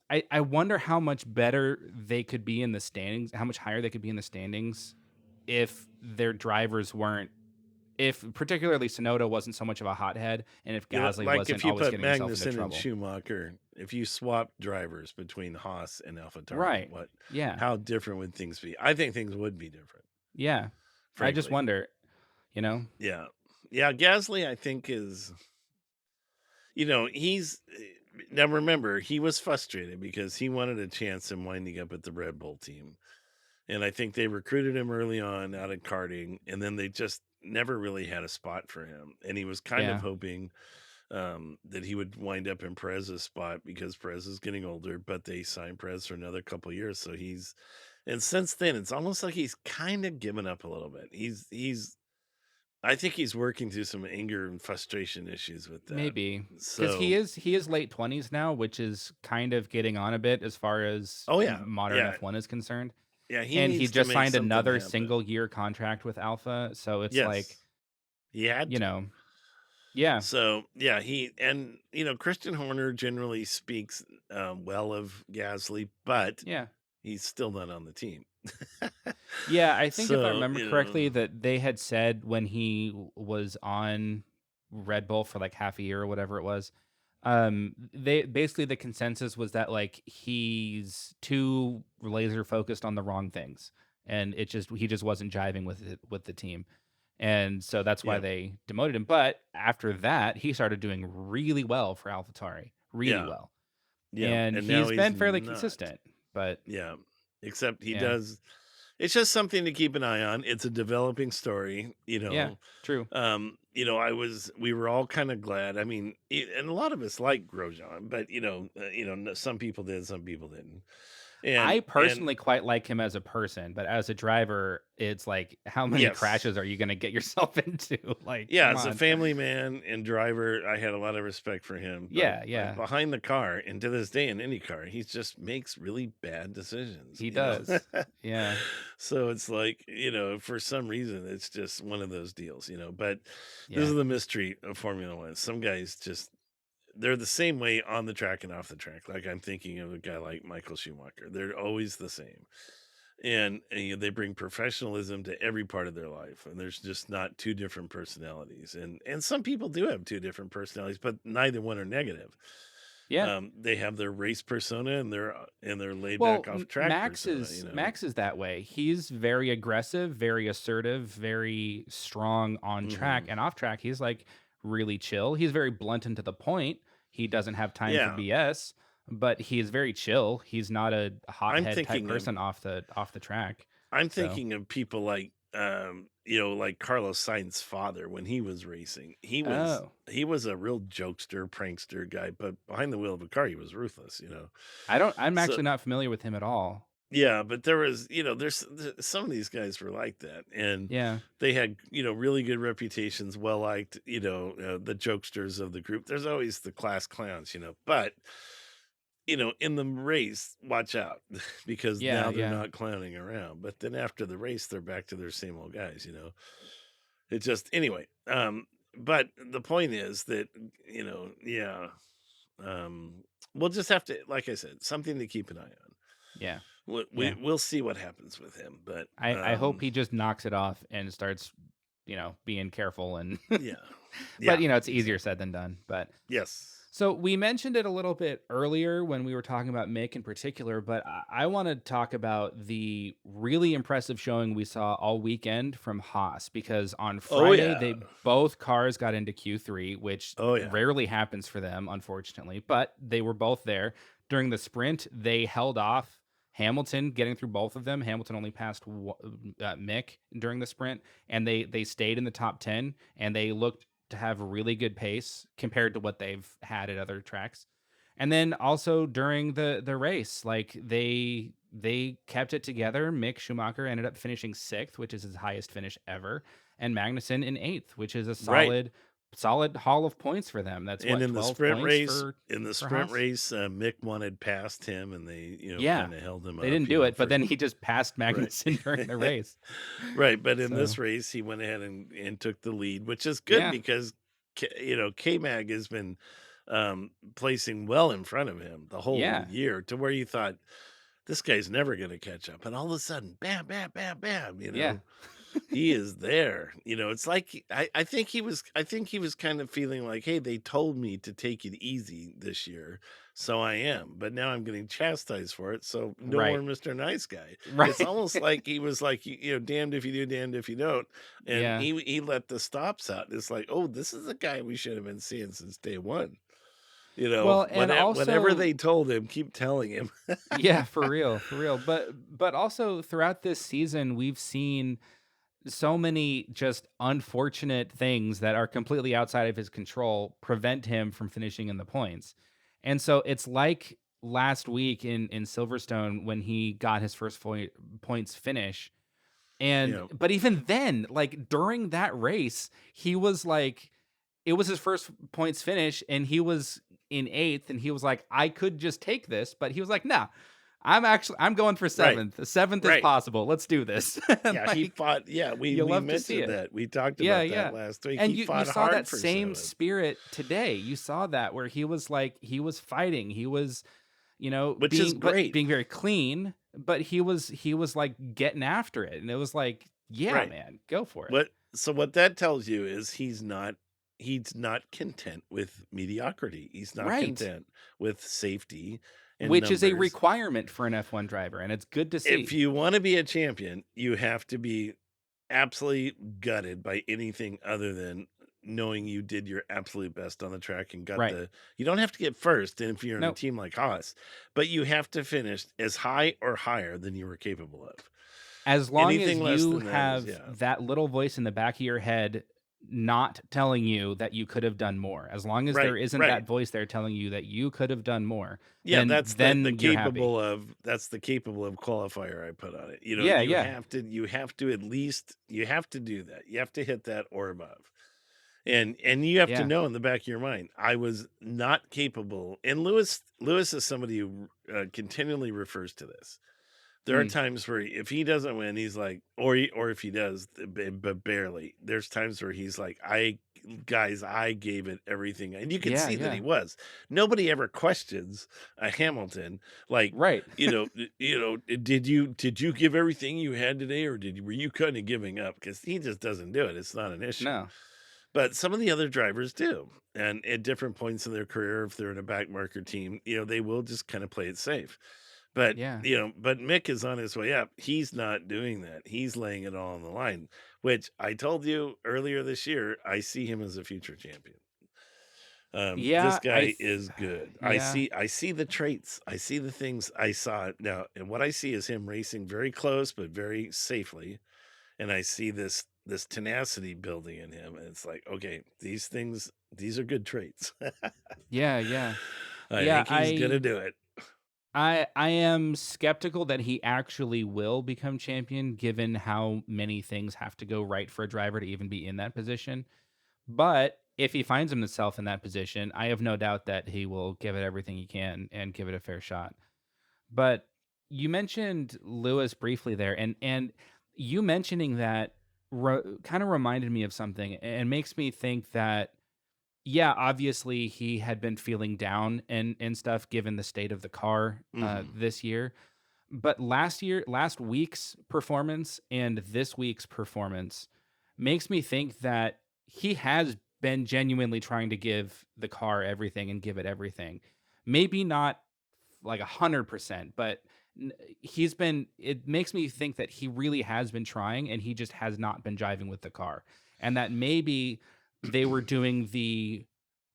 I wonder how much better they could be in the standings, how much higher they could be in the standings if their drivers weren't, if particularly Sonoda wasn't so much of a hothead, and if Gasly Like if wasn't you always put getting himself into Magnussen and trouble. Schumacher, if you swap drivers between Haas and AlphaTauri, Right. what, Yeah. how different would things be? I think things would be different, Yeah. I just frankly. wonder, you know? Yeah. Yeah, Gasly, I think is, he's now remember, he was frustrated because he wanted a chance in winding up at the Red Bull team. And I think they recruited him early on out of karting, and then they just never really had a spot for him. And he was kind of Yeah. hoping that he would wind up in Perez's spot because Perez is getting older, but they signed Perez for another couple years. So and since then, it's almost like he's kind of given up a little bit. I think he's working through some anger and frustration issues with that. Maybe because he So, is he is late 20s now, which is kind of getting on a bit as far as oh yeah, modern yeah, F1 is concerned. yeah, he And he needs to just make signed something another happen. single year contract with Alpha, so it's like, Yes, he had you to. know, yeah, So yeah, Christian Horner generally speaks well of Gasly, but yeah. he's still not on the team. Yeah, I think if I So, remember correctly that they had said when he was on Red Bull for like half a year or whatever it was, they basically the consensus was that like he's too laser focused on the wrong things, and he just wasn't jiving with the team. And so that's why yeah, they demoted him. But after that, he started doing really well for AlphaTauri, really yeah, well. yeah, And and now he's he's been fairly not. consistent, but Yeah, except he yeah. does. It's just something to keep an eye on. It's a developing story, Yeah, true. we were all kind of glad. I mean, and a lot of us like Grosjean, but some people did, some people didn't. I And personally quite like him as a person, but as a driver, it's like, how many yes, crashes are you gonna get yourself into? Like, yeah, come as a on. family man and driver, I had a lot of respect for him, but Yeah, like yeah, behind the car and to this day in any car, he just makes really bad decisions, he does. Yeah, So it's like, for some reason it's just one of those deals, but this yeah, is the mystery of Formula 1. Some guys just they're the same way on the track and off the track. Like I'm thinking of a guy like Michael Schumacher. They're always the same. And they bring professionalism to every part of their life, and there's just not two different personalities, and some people do have two different personalities, but neither one are negative. yeah. They have their race persona and their laid Well, back off track Max persona, is Max is that way. He's very aggressive, very assertive, very strong on track, hmm and off track, he's like really chill. He's very blunt and to the point. He doesn't have time for yeah. BS, but he is very chill. He's not a i'm hothead type thinking of person off the track. I'm So, thinking of people like like Carlos Sainz's father when he was racing. oh, He was a real jokester, prankster guy, but behind the wheel of a car he was ruthless. I'm So actually not familiar with him at all. yeah, but there was, some of these guys were like that, and Yeah. they had, really good reputations, well liked, the jokesters of the group. There's always the class clowns, but in the race, watch out because Yeah, now they're yeah. not clowning around. But then after the race, they're back to their same old guys. It just anyway. But the point is that yeah, we'll just have to, like I said, something to keep an eye on. Yeah. Yeah. We'll see what happens with him, but I hope he just knocks it off and starts, being careful and yeah, but yeah, it's easier exactly. said than done. But Yes. so we mentioned it a little bit earlier when we were talking about Mick in particular, but I want to talk about the really impressive showing we saw all weekend from Haas because on Oh Friday yeah. they both cars got into Q3, which Oh yeah. rarely happens for them, unfortunately, but they were both there. During the sprint, they held off Hamilton getting through both of them. Hamilton only passed Mick during the sprint, and they stayed in the top 10, and they looked to have really good pace compared to what they've had at other tracks. And then also during the race, like they kept it together. Mick Schumacher ended up finishing 6th, which is his highest finish ever, and Magnussen in 8th, which is a Right. solid haul of points for them. That's And what, in the 12 sprint points race, for Haas. Mick wanted past him, and they, Yeah, kind of held him they up, didn't do it, but for then he just passed right. Magnussen during the race. Right, but in this So race, he went ahead and took the lead, which is good yeah, because K-Mag has been placing well in front of him the whole yeah, year to where you thought this guy's never going to catch up, and all of a sudden, bam, bam, bam, bam, yeah, he is there. It's like I think he was kind of feeling like, hey, they told me to take it easy this year, so I am, but now I'm getting chastised for it. So no more right, Mr. Nice Guy. It's right, almost like he was like, damned if you do, damned if you don't. And yeah. he let the stops out. It's like, oh, this is the guy we should have been seeing since day one. Well, and Whatever also they told him, keep telling him. yeah, for real, for real. But also throughout this season, we've seen so many just unfortunate things that are completely outside of his control prevent him from finishing in the points. And so it's like last week in Silverstone when he got his first points finish. And Yeah. but even then, like during that race, he was like it was his first points finish and he was in 8th and he was like, I could just take this, but he was like, nah, I'm going for Right. 7th. 7th is Right. possible. Let's do this. And Yeah, he like fought. Yeah, we you we love to see mentioned it. that. We talked Yeah, about that yeah. last week. And He you fought saw that hard for same 7. spirit today. You saw that where he was like he was fighting. He was, Which is great. being very clean, but he was like getting after it. And it was like, yeah, Right. man, go for it. What that tells you is he's not content with mediocrity. He's not Right. content with safety and Which is a numbers. requirement for an F1 driver, and it's good to If see. you want to be a champion, you have to be absolutely gutted by anything other than knowing you did your absolute best on the track and got Right. the you don't have to get first if you're in a No, team like Haas, but you have to finish as high or higher than you were capable of. as long as Anything less you than that is, have yeah. that little voice in the back of your head not telling you that you could have done more, as long as there Right, isn't right. that voice there telling you that you could have done more, Yeah, then that's the then you're happy. capable of qualifier I put on it. Yeah, You yeah. have to at least you have to do that. You have to hit that or above. And you have to Yeah. know in the back of your mind, I was not capable. And Lewis is somebody who continually refers to this. There are Mm. times where if he doesn't win, he's like, or if he does, but barely. There's times where he's like, I gave it everything, and you can Yeah, see that yeah. he was. Nobody ever questions a Hamilton, like, Right. did you give everything you had today, or were you kind of giving up? Because he just doesn't do it. It's not an issue. No. But some of the other drivers do, and at different points in their career, if they're in a back marker team, they will just kind of play it safe. But, Yeah. but Mick is on his way up. He's not doing that. He's laying it all on the line, which I told you earlier this year, I see him as a future champion. This Yeah, guy is good. I yeah. see I see the traits. I see the things I saw now, and what I see is him racing very close but very safely, and I see this tenacity building in him, and it's like, okay, these are good traits. Yeah, yeah. I Yeah, think he's gonna do it. I am skeptical that he actually will become champion given how many things have to go right for a driver to even be in that position. But if he finds himself in that position, I have no doubt that he will give it everything he can and give it a fair shot. But you mentioned Lewis briefly there, and you mentioning that kind of reminded me of something and makes me think that yeah, obviously he had been feeling down and stuff given the state of the car Mhm. this year. But last week's performance and this week's performance makes me think that he has been genuinely trying to give the car everything and give it everything. Maybe not like 100%, but he's been, it makes me think that he really has been trying and he just has not been jiving with the car. And that maybe they were doing the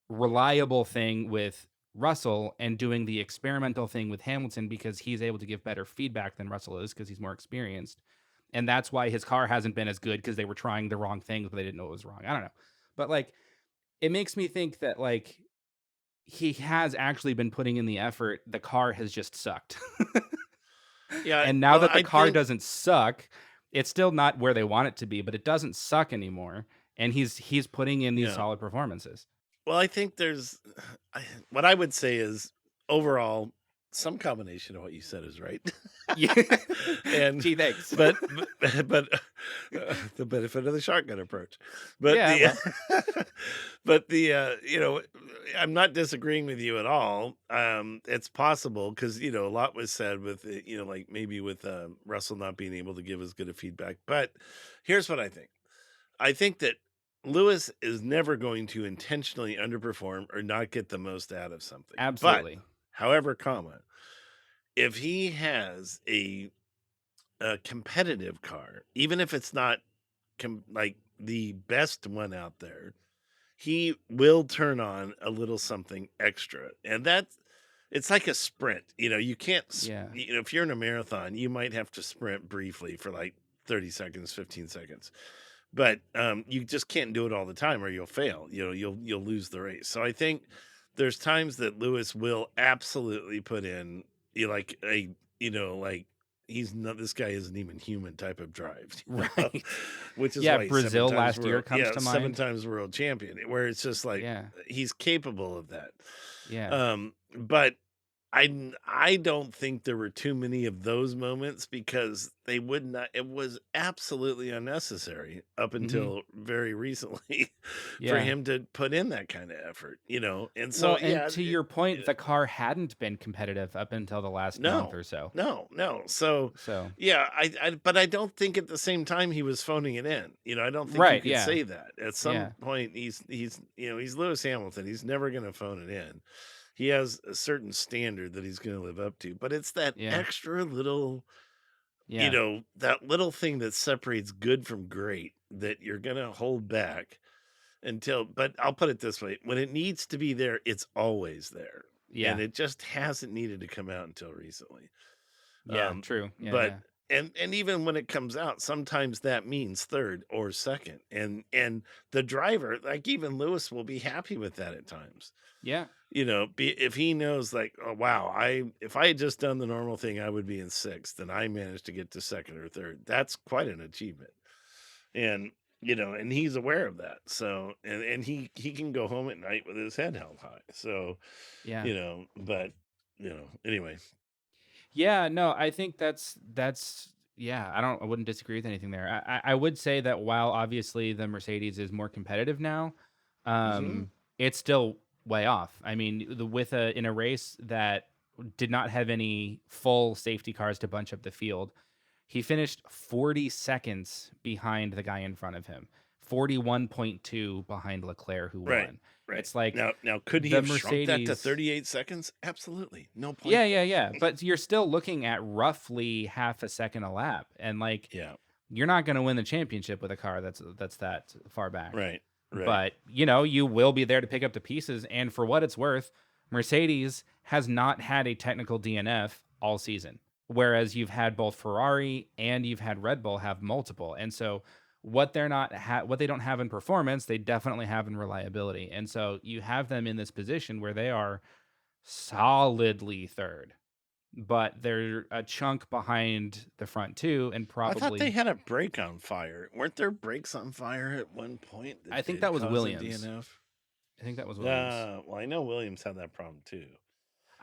reliable thing with Russell and doing the experimental thing with Hamilton because he's able to give better feedback than Russell is because he's more experienced. And that's why his car hasn't been as good because they were trying the wrong things, but they didn't know it was wrong. I don't know. But like, it makes me think that like he has actually been putting in the effort. The car has just sucked. Yeah, And now well, that the I car think doesn't suck, it's still not where they want it to be, but it doesn't suck anymore. And he's putting in these yeah. solid performances. Well, I think there's what I would say is overall some combination of what you said is right. Yeah. And Gee, thanks. but the benefit of the shotgun approach. But Yeah, the well, but the I'm not disagreeing with you at all. It's possible because a lot was said with like maybe with Russell not being able to give as good a feedback. But here's what I think. I think that Lewis is never going to intentionally underperform or not get the most out of something. But, absolutely. however, if he has a competitive car, even if it's not like the best one out there, he will turn on a little something extra. And it's like a sprint. You can't, Yeah. if you're in a marathon, you might have to sprint briefly for like 30 seconds, 15 seconds. But you just can't do it all the time or you'll fail. You'll lose the race. So I think there's times that Lewis will absolutely put in like like he's not this guy isn't even human type of drive, Right. which is Yeah, why he's Brazil last year comes to seven mind. times world champion, where it's just like Yeah. he's capable of that. Yeah. But I don't think there were too many of those moments because they would not it was absolutely unnecessary up Mhm. until very recently for Yeah. him to put in that kind of effort, and so Well, and yeah, to your point, the car hadn't been competitive up until the last month no, or so. no. So So, yeah, but I don't think at the same time he was phoning it in. I don't think you right, could yeah. say that. At some Yeah. point he's Lewis Hamilton. He's never going to phone it in. He has a certain standard that he's going to live up to, but it's that Yeah. extra little, Yeah. that little thing that separates good from great that you're going to hold back but I'll put it this way, when it needs to be there, it's always there. And Yeah. it just hasn't needed to come out until recently. Yeah, Um, true. Yeah, but yeah. and even when it comes out, sometimes that means third or second. And the driver, like even Lewis will be happy with that at times. Yeah. If he knows like, oh wow, if I had just done the normal thing, I would be in sixth and I managed to get to second or third. That's quite an achievement. And and he's aware of that. So and he can go home at night with his head held high. So, Yeah. but anyway. Yeah, no, I think that's yeah, I wouldn't disagree with anything there. I would say that while obviously the Mercedes is more competitive now, Hmm. it's still way off. I mean, with in a race that did not have any full safety cars to bunch up the field, he finished 40 seconds behind the guy in front of him. 41.2 behind Leclerc who Right. won. Right. It's like Now could he the have shrunk that to Mercedes. 38 seconds? Absolutely. No point Yeah, there. yeah, yeah. But you're still looking at roughly half a second a lap. And like Yeah. you're not going to win the championship with a car that's that far back. Right. Right. But, you will be there to pick up the pieces and for what it's worth, Mercedes has not had a technical DNF all season. Whereas you've had both Ferrari and you've had Red Bull have multiple. And so what they're not what they don't have in performance, they definitely have in reliability. And so you have them in this position where they are solidly third, but they're a chunk behind the front two and I thought they probably had a brake on fire. Weren't their brakes on fire at one point I that think did that was cause a Williams. DNF? I think that was Williams. Well, I know Williams had that problem too.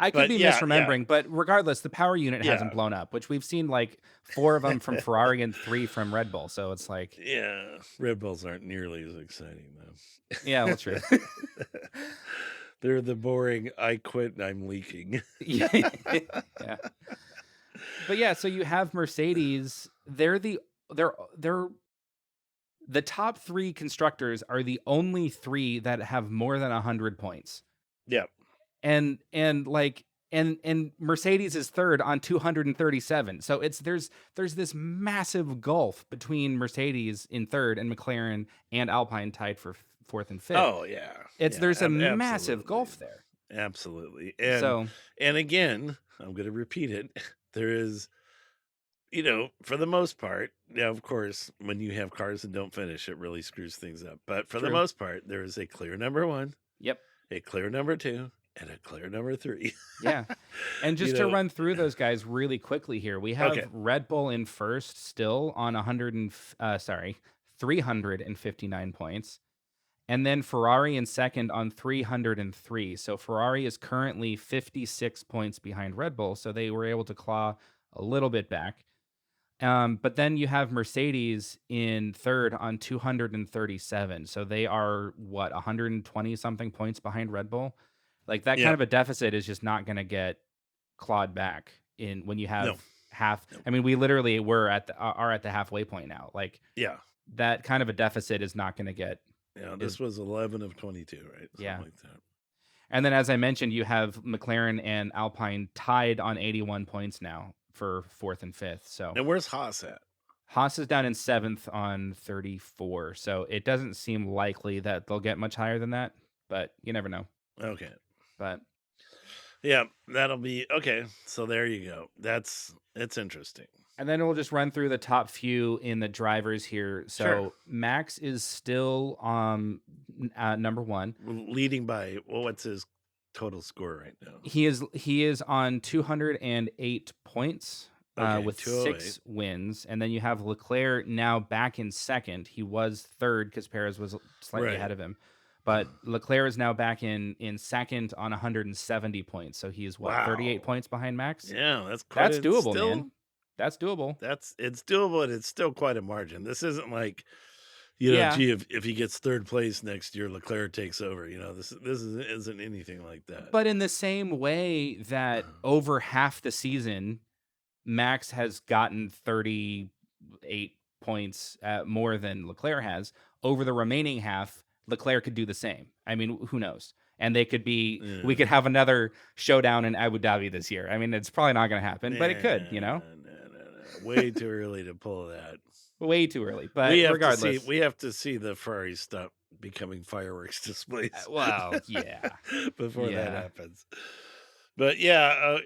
I could But be yeah, yeah, misremembering, but regardless, the power unit hasn't yeah. blown up, which we've seen like 4 of them from Ferrari and 3 from Red Bull. So it's like, Yeah. Red Bulls aren't nearly as exciting yeah, well, though. true. They're the boring I quit and I'm leaking. Yeah. Yeah. But yeah, so you have Mercedes. They're the top 3 constructors are the only 3 that have more than 100 points. Yeah. And like and Mercedes is third on 237. So there's this massive gulf between Mercedes in third and McLaren and Alpine tied for fourth and fifth. Oh yeah. It's Yeah, there's a massive absolutely. gulf there. Absolutely. So And again, I'm going to repeat it. There is, for the most part, now of course, when you have cars that don't finish, it really screws things up. But for the true. most part, there is a clear number one, Yep. a clear number two, and a clear number three. Yeah. And you just to know, run through those guys really quickly here, we okay. have Red Bull in first still on 359 points. And then Ferrari in second on 303. So Ferrari is currently 56 points behind Red Bull. So they were able to claw a little bit back. But then you have Mercedes in third on 237. So they are what, 120 something points behind Red Bull? Like that kind Yeah. of a deficit is just not going to get clawed back in when you No. have half. No. I mean, we literally are at the halfway point now. Like Yeah. that kind of a deficit is not going to get. Yeah. Is This was 11 of 22, right? Yeah. Something like that. And then, as I mentioned, you have McLaren and Alpine tied on 81 points now for fourth and fifth. So And where's Haas at? Haas is down in seventh on 34. So it doesn't seem likely that they'll get much higher than that, but you never know. Okay. But Yeah, that'll be okay. So there you go. It's interesting. and then we'll just run through the top few in the drivers here. So Sure. Max is still number one. Leading by, well, what's his total score right now? He is on 208 points. Okay, With 208. 6 wins. And then you have Leclerc now back in second. He was third because Perez was slightly Right. ahead of him. But Leclerc is now back in second on 170 points. So he's Wow. 38 points behind Max. Yeah, that's doable, still, man. That's doable. It's doable, and it's still quite a margin. This isn't like, Yeah. gee, if he gets third place next year, Leclerc takes over. Isn't anything like that. But in the same way that over half the season, Max has gotten 38 points more than Leclerc has. Over the remaining half, Leclerc could do the same. I mean, who knows? And they could be, we could have another showdown in Abu Dhabi this year. I mean, it's probably not going to happen, but it could, No. Way too early to pull that. Way too early. But regardless. We have to see the Ferrari stop becoming fireworks displays. Well, yeah. Before that happens. But yeah.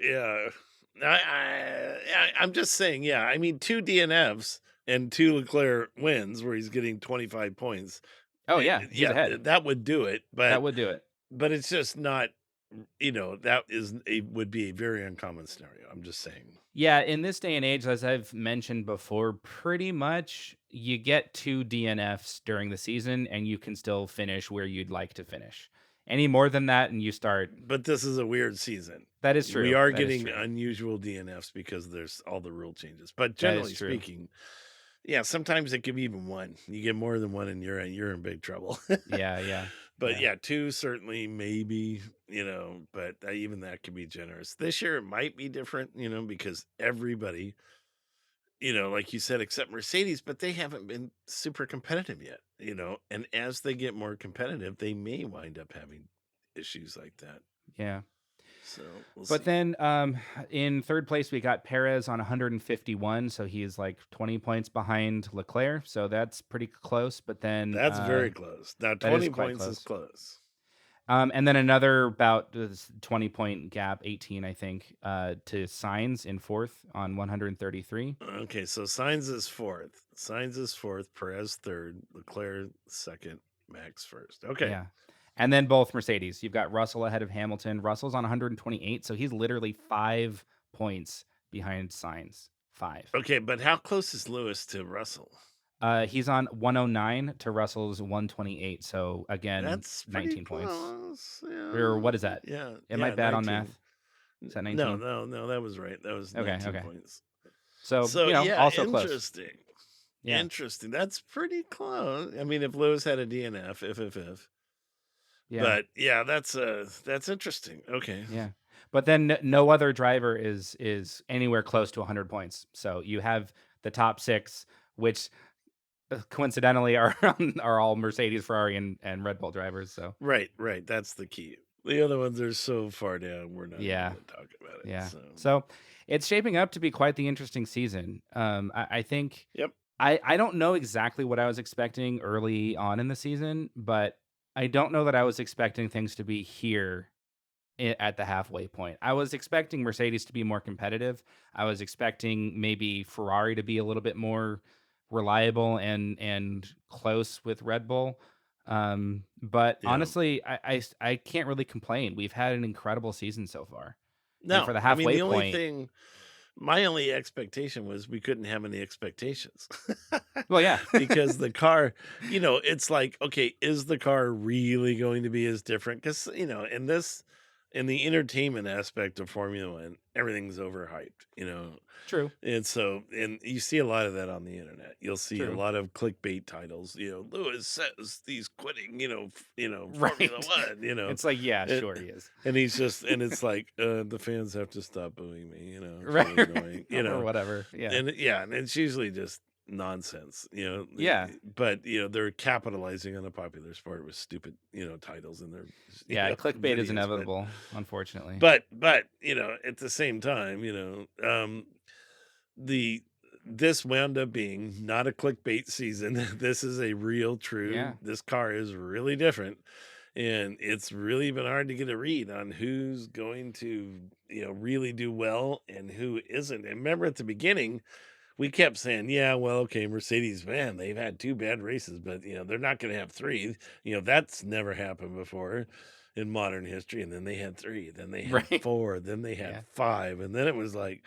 I'm just saying, yeah. I mean, 2 DNFs and 2 Leclerc wins where he's getting 25 points. Oh, yeah. He's ahead. That would do it. But that would do it. But it's just not, would be a very uncommon scenario. I'm just saying. Yeah, in this day and age, as I've mentioned before, pretty much you get 2 DNFs during the season and you can still finish where you'd like to finish. Any more than that and you start. But this is a weird season. That is true. We are getting unusual DNFs because there's all the rule changes. But generally speaking, yeah, sometimes it can be even 1. You get more than 1 and you're in big trouble. Yeah. But yeah, 2 certainly, maybe, but even that can be generous. This year it might be different, because everybody, like you said, except Mercedes, but they haven't been super competitive yet, and as they get more competitive, they may wind up having issues like that. Yeah. So we'll But see. then in third place, we got Perez on 151. So he's like 20 points behind Leclerc. So that's pretty close. But then that's very close. Now, 20 points is close. And then another about 20 point gap, 18, I think, to Sainz in fourth on 133. Okay, so Sainz is fourth, Perez third, Leclerc second, Max first. Okay. Yeah. And then both Mercedes. You've got Russell ahead of Hamilton. Russell's on 128, so he's literally 5 points behind Sainz. 5. Okay, but how close is Lewis to Russell? He's on 109 to Russell's 128. So again, that's 19 close. points. Yeah. Or what is that? Yeah. Am I bad 19. On math? Is that 19? No, that was right. That was 19 points. So yeah, also interesting. Close. Yeah. Interesting. That's pretty close. I mean, if Lewis had a DNF, if. Yeah. But yeah, that's interesting. Okay. Yeah. But then no other driver is anywhere close to 100 points. So you have the top 6, which coincidentally are all Mercedes, Ferrari, and Red Bull drivers. So right. That's the key. The other ones are so far down, we're not going to talk about it. Yeah. So it's shaping up to be quite the interesting season. I think. Yep. I don't know exactly what I was expecting early on in the season, but I don't know that I was expecting things to be here at the halfway point. I was expecting Mercedes to be more competitive. I was expecting maybe Ferrari to be a little bit more reliable and close with Red Bull. But Yeah. honestly, I can't really complain. We've had an incredible season so far. And for No, the I mean, halfway the only point, thing my only expectation was we couldn't have any expectations. well, yeah. Because the car, it's like, okay, is the car really going to be as different? Because, in the entertainment aspect of Formula One, everything's overhyped. True. And you see a lot of that on the internet. You'll see a True. lot of clickbait titles, Lewis says he's quitting, Formula Right. One, It's like, yeah, and, sure he is. and he's just, and it's like, the fans have to stop booing me, it's Right. really annoying, Or whatever. Yeah. and yeah, and it's usually just nonsense, Yeah. but they're capitalizing on a popular sport with stupid, titles in their, Yeah. Clickbait is videos, inevitable, unfortunately. but at the same time, the this wound up being not a clickbait season. This is a real, true. Yeah. This car is really different, and it's really been hard to get a read on who's going to, really do well and who isn't. And remember at the beginning, we kept saying, "Yeah, well, okay, Mercedes, man, they've had 2 bad races, but, they're not gonna have 3." That's never happened before in modern history, and then they had 3, then they had Right. 4, then they had Yeah. 5, and then it was like,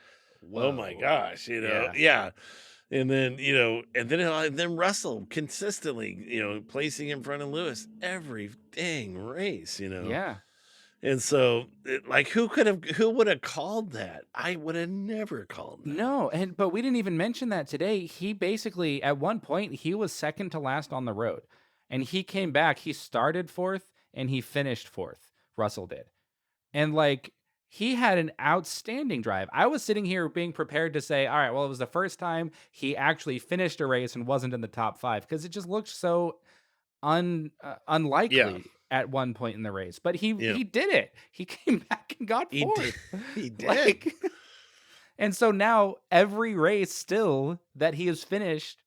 "Oh my Whoa. gosh," Yeah. Yeah, and then Russell consistently, placing in front of Lewis every dang race. Yeah. And so, who would have called that? I would have never called that. No, but we didn't even mention that today. He basically at one point he was second to last on the road. And he came back. He started fourth and he finished fourth. Russell did. And like he had an outstanding drive. I was sitting here being prepared to say, all right, well, it was the first time he actually finished a race and wasn't in the top 5 because it just looked so Yeah, unlikely at one point in the race. But he yeah, he did it. He came back and got he did. fourth. He did. Like and so now every race still that he has finished,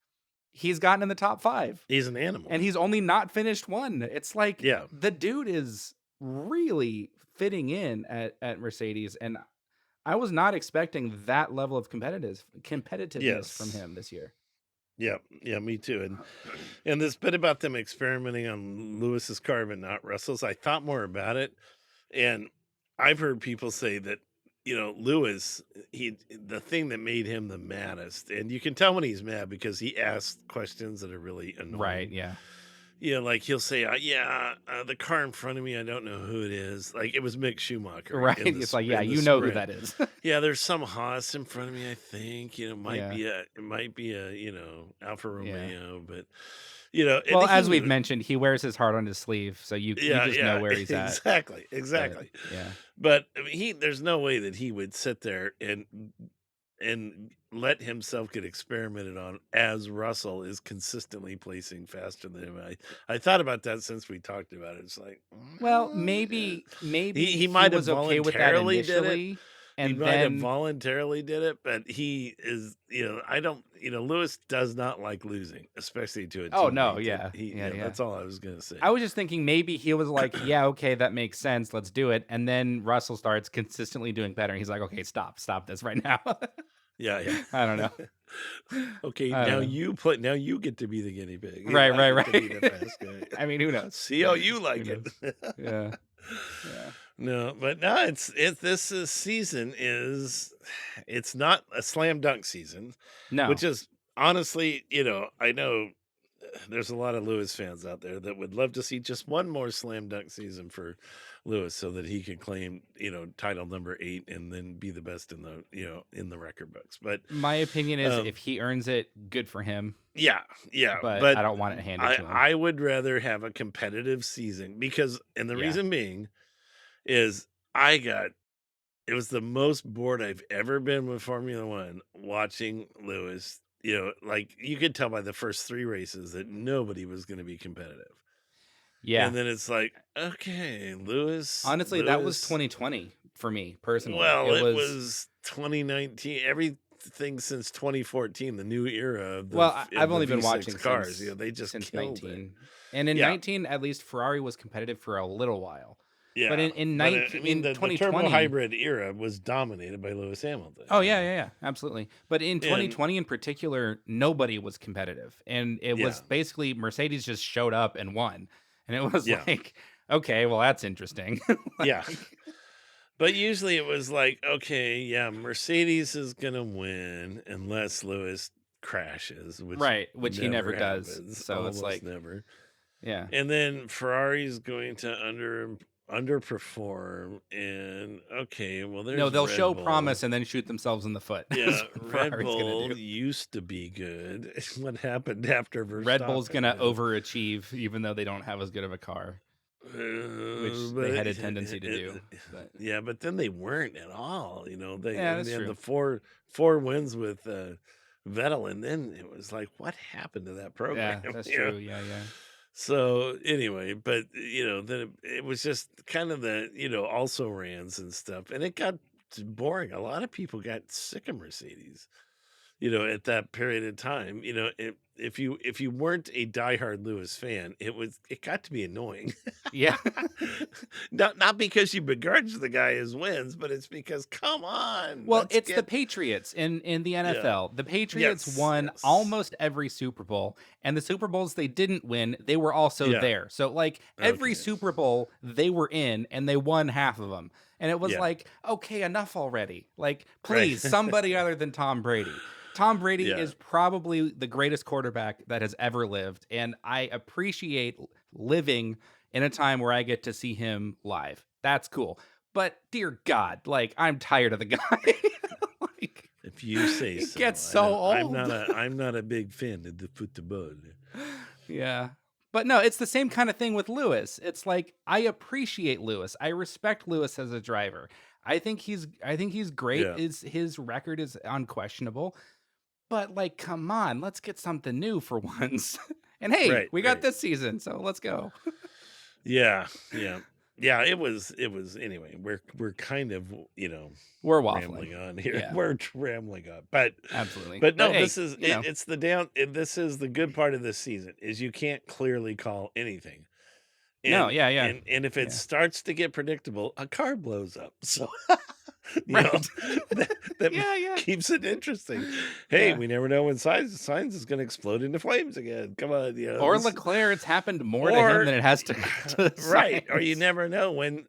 he's gotten in the top 5. He's an animal. And he's only not finished one. It's like Yeah. the dude is really fitting in at Mercedes, and I was not expecting that level of competitiveness from Yes. him this year. Yeah. Yeah. Me too. And this bit about them experimenting on Lewis's car but not Russell's, I thought more about it, and I've heard people say that Lewis, the thing that made him the maddest, and you can tell when he's mad because he asks questions that are really Right, annoying. yeah. Like he'll say, "Yeah, the car in front of me, I don't know who it is." Like it was Mick Schumacher Right. in It's like, yeah, in the you know who sprint. that is. Yeah, there's some Haas in front of me, I think. Yeah. It might be a Alfa Yeah. Romeo, but and Well, he as we've would, mentioned, he wears his heart on his sleeve, so you yeah, just know yeah, where he's at. exactly, But exactly. yeah. But I mean, there's no way that he would sit there and let himself get experimented on as Russell is consistently placing faster than him. I thought about that since we talked about it. It's like, Well, yeah. maybe He he might have was okay with that voluntarily did it. initially, He and might have then voluntarily did it, but he is, I don't, Lewis does not like losing, especially to a oh no, teammate. yeah. Yeah, yeah. That's all I was gonna say. I was just thinking maybe he was like, "Yeah, okay, that makes sense. Let's do it." And then Russell starts consistently doing better. And he's like, "Okay, stop this right now." Yeah, I don't know. yeah. Okay, I don't now know. you play. Now you get to be the guinea pig. Right, I right, get to be the right. fast guy. I mean, who knows? See how you Who like it. knows? Yeah, yeah. No, but no, season is, it's not a slam dunk season, which No. is honestly, I know there's a lot of Lewis fans out there that would love to see just one more slam dunk season for Lewis so that he could claim, title number 8 and then be the best in the record books. But My opinion is um if he earns it, good for him, yeah, yeah, but but I don't want it handed I to him. I would rather have a competitive season because, and the Yeah. reason being is it was the most bored I've ever been with Formula One watching Lewis. Like you could tell by the first 3 races that nobody was going to be competitive. Yeah. And then it's like, okay, Honestly, that was Lewis. 2020 for me personally. Well, It it was was 2019. Everything since 2014, the new era of well, of I've the only been V6 watching cars. since They just since killed it. 19. And in Yeah, 19, at least Ferrari was competitive for a little while. But Yeah, in but 19 I mean, in the turbo 2020. hybrid era was dominated by Lewis Hamilton. Oh yeah, yeah, yeah, absolutely. But in And 2020 in particular, nobody was competitive, and it yeah, was basically Mercedes just showed up and won, and it was yeah, like, okay, well that's interesting. yeah. Like, But usually it was like, okay, yeah, Mercedes is gonna win unless Lewis crashes, which right, which he never never does. happens, So it's almost like, never. yeah, And then Ferrari's going to underperform, and okay, well, no, there's they'll Red show Bull. promise and then shoot themselves in the foot. Is Yeah, what Red Ferrari's gonna Bull do. used to be good. What happened after Red Bull's Verstappen? gonna overachieve, even though they don't have as good of a car, which But they had a tendency to do. But yeah, but then they weren't at all. They yeah, and that's they had true. the four wins with Vettel, and then it was like, what happened to that program? Yeah, that's true. Yeah, yeah. So anyway, but then it was just kind of the also rans and stuff, and it got boring. A lot of people got sick of Mercedes, at that period of time. If you weren't a diehard Lewis fan, it got to be annoying. Yeah. Not because you begrudge the guy his wins, but it's because come on, Well, let's it's the get Patriots in the yeah. NFL. The Patriots Yes, won yes. almost every Super Bowl, and the Super Bowls they didn't win, they were also Yeah. there. So like every Okay. Super Bowl they were in and they won half of them. And it was Yeah. like, okay, enough already. Like, Right. please, somebody other than Tom Brady. Tom Brady Yeah. is probably the greatest quarterback that has ever lived, and I appreciate living in a time where I get to see him live. That's cool. But dear God, like I'm tired of the guy. Like, If you say it so. gets I so know old. I'm not a big fan of the football. Yeah. But no, it's the same kind of thing with Lewis. It's like I appreciate Lewis. I respect Lewis as a driver. I think he's great. Yeah. His record is unquestionable. But like, come on, let's get something new for once. And hey, Right, we got right. this season, so let's go. Yeah, yeah. Yeah, it was anyway, we're kind of, We're waffling. rambling on here. Yeah, We're rambling on. But absolutely. but But no, hey, this is it's the this is the good part of this season is you can't clearly call anything. no, And yeah, yeah, and if it yeah. starts to get predictable, a car blows up. So, you know, Right. that Yeah, yeah, keeps it interesting. Hey, yeah. we never know when Signs is gonna explode into flames again. Come on, Or this Leclerc, it's happened more to him or than it has to, to right, or you Sainz. never know when,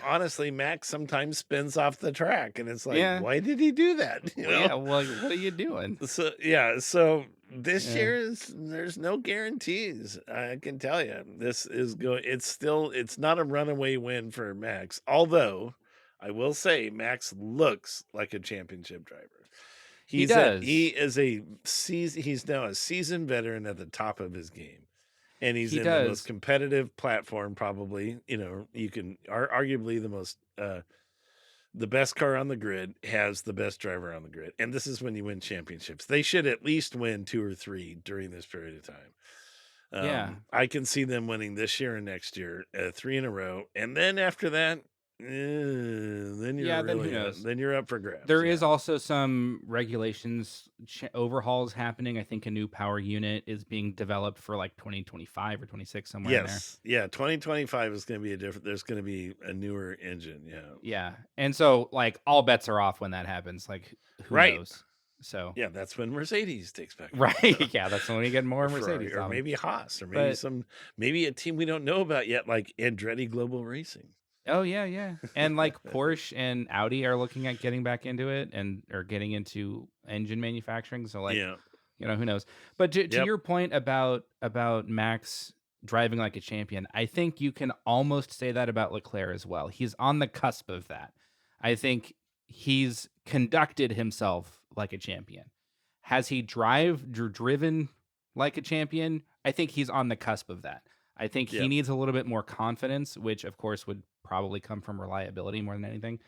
honestly, Max sometimes spins off the track, and it's like, Yeah. "Why did he do that?" Well, yeah. Well, what are you doing? So, yeah, so this Yeah. year there's no guarantees, I can tell you. This is going it's not a runaway win for Max, although I will say Max looks like a championship driver. He He does. is he's now a seasoned veteran at the top of his game. And he's He in the most does. competitive platform, probably. You can arguably the best car on the grid has the best driver on the grid, and this is when you win championships. They should at least win two or three during this period of time. Yeah. I can see them winning this year and next year, three in a row, and then after that, then you're Yeah. Then who really knows? then you're up for grabs. There Yeah. is also some regulations overhauls happening. I think a new power unit is being developed for like 2025 or 26, somewhere in there. Yes. Yeah. 2025 is going to be a different. There's going to be a newer engine. Yeah. Yeah. And so, like, all bets are off when that happens. Like, who Right. knows? So, Yeah, that's when Mercedes takes back over. So, right. Yeah. That's when we get more or Ferrari, Mercedes or on them. maybe Haas, or But, maybe a team we don't know about yet, like Andretti Global Racing. oh, yeah. Yeah. And like Porsche and Audi are looking at getting back into it and are getting into engine manufacturing. So, like, Yeah. who knows? But to Yep. your point about Max driving like a champion, I think you can almost say that about Leclerc as well. He's on the cusp of that. I think he's conducted himself like a champion. Has he driven like a champion? I think he's on the cusp of that. I think he Yep. needs a little bit more confidence, which of course would probably come from reliability more than anything.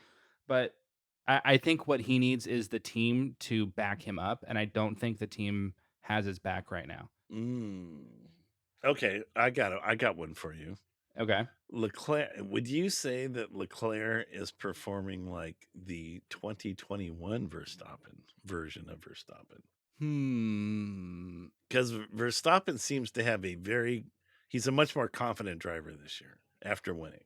But I think what he needs is the team to back him up, and I don't think the team has his back right now. Mm. Okay, I got one for you. Okay. Leclerc, would you say that Leclerc is performing like the 2021 Verstappen version of Verstappen? Hmm. Because Verstappen seems to have he's a much more confident driver this year after winning.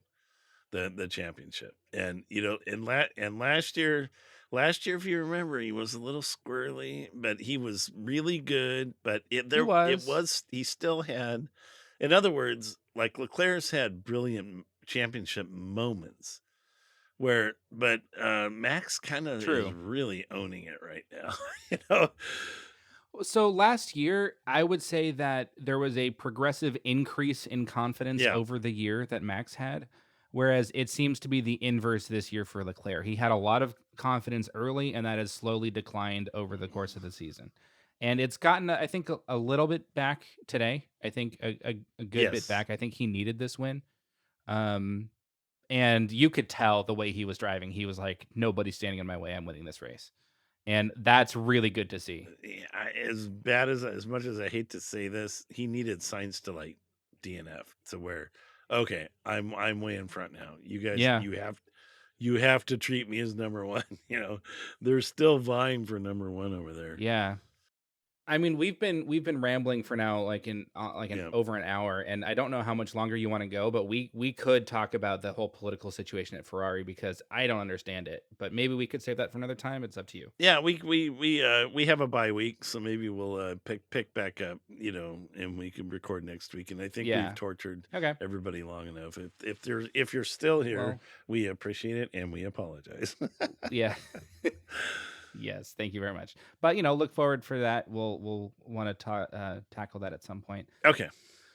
the championship. And and last year, if you remember, he was a little squirrely, but he was really good. But He was. he still had, in other words, like Leclerc's had brilliant championship moments but Max kind of is True. really owning it right now. you know, So last year, I would say that there was a progressive increase in confidence yeah, over the year that Max had, whereas it seems to be the inverse this year for Leclerc. He had a lot of confidence early, and that has slowly declined over the course of the season. And it's gotten, I think, a little bit back today. I think a good bit yes, back. I think he needed this win. Um, and you could tell the way he was driving. He was like, nobody's standing in my way. I'm winning this race. And that's really good to see. yeah, as bad as much as I hate to say this, he needed Sainz to like DNF to where, okay, I'm way in front now. You guys, Yeah. you have to treat me as number one. They're still vying for number one over there. Yeah. I mean, we've been rambling for now, like an Yeah. over an hour, and I don't know how much longer you want to go, but we could talk about the whole political situation at Ferrari because I don't understand it. But maybe we could save that for another time. It's up to you. Yeah, we have a bye week, so maybe we'll pick back up, and we can record next week. And I think we've Yeah. tortured Okay. everybody long enough. If you're still here, Well, we appreciate it and we apologize. yeah. Yes. Thank you very much. But look forward for that. We'll want to tackle that at some point. Okay,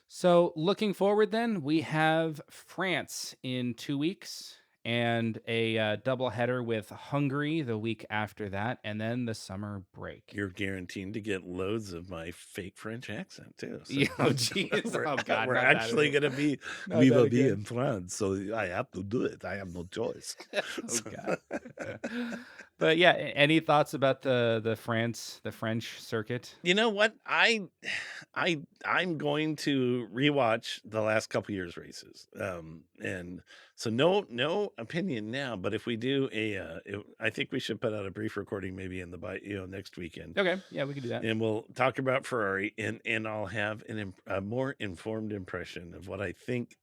So, looking forward, then we have France in 2 weeks and a double header with Hungary the week after that, and then the summer break. you're guaranteed to get loads of my fake French accent too. So Yeah, oh, jeez. we're Oh, God, we're not that actually again. gonna be Not we that will be again. in France, so I have to do it. I have no choice. Oh, So- God. But yeah, any thoughts about the French circuit? You know what? I'm going to rewatch the last couple years races. And so no opinion now, but if we do I think we should put out a brief recording maybe in the next weekend, Okay, yeah, we could do that. and we'll talk about Ferrari, and I'll have a more informed impression of what I think.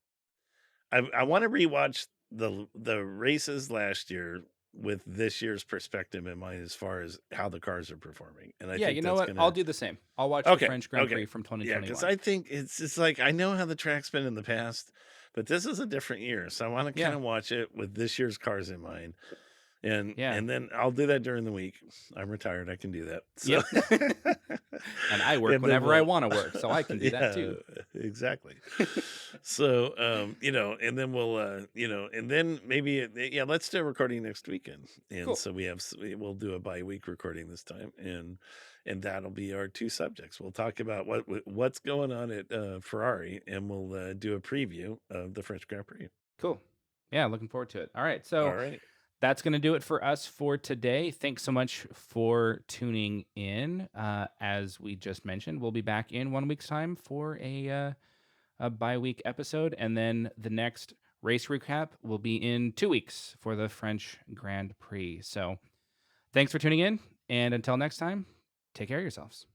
I want to rewatch the races last year with this year's perspective in mind as far as how the cars are performing, and I Yeah, think you know that's what? I'll gonna. do the same. I'll watch the Okay, French Grand okay. Prix from Yeah, because 2021. I think it's like I know how the track's been in the past, but this is a different year, so I wanna Yeah, kinda watch it with this year's cars in mind, and yeah. and then I'll do that during the week. I'm retired, I can do that. So Yep. And I work and then whenever I we'll wanna work, so I can do that yeah, too. exactly. So, and then and then maybe yeah, let's do a recording next weekend. And Cool. so we'll do a bi-week recording this time, and that'll be our two subjects. We'll talk about what's going on at Ferrari, and we'll do a preview of the French Grand Prix. Cool. Yeah, looking forward to it. All right, All so right. that's going to do it for us for today. Thanks so much for tuning in. As we just mentioned, we'll be back in 1 week's time for a bi-week episode, and then the next race recap will be in 2 weeks for the French Grand Prix. So thanks for tuning in, and until next time, take care of yourselves.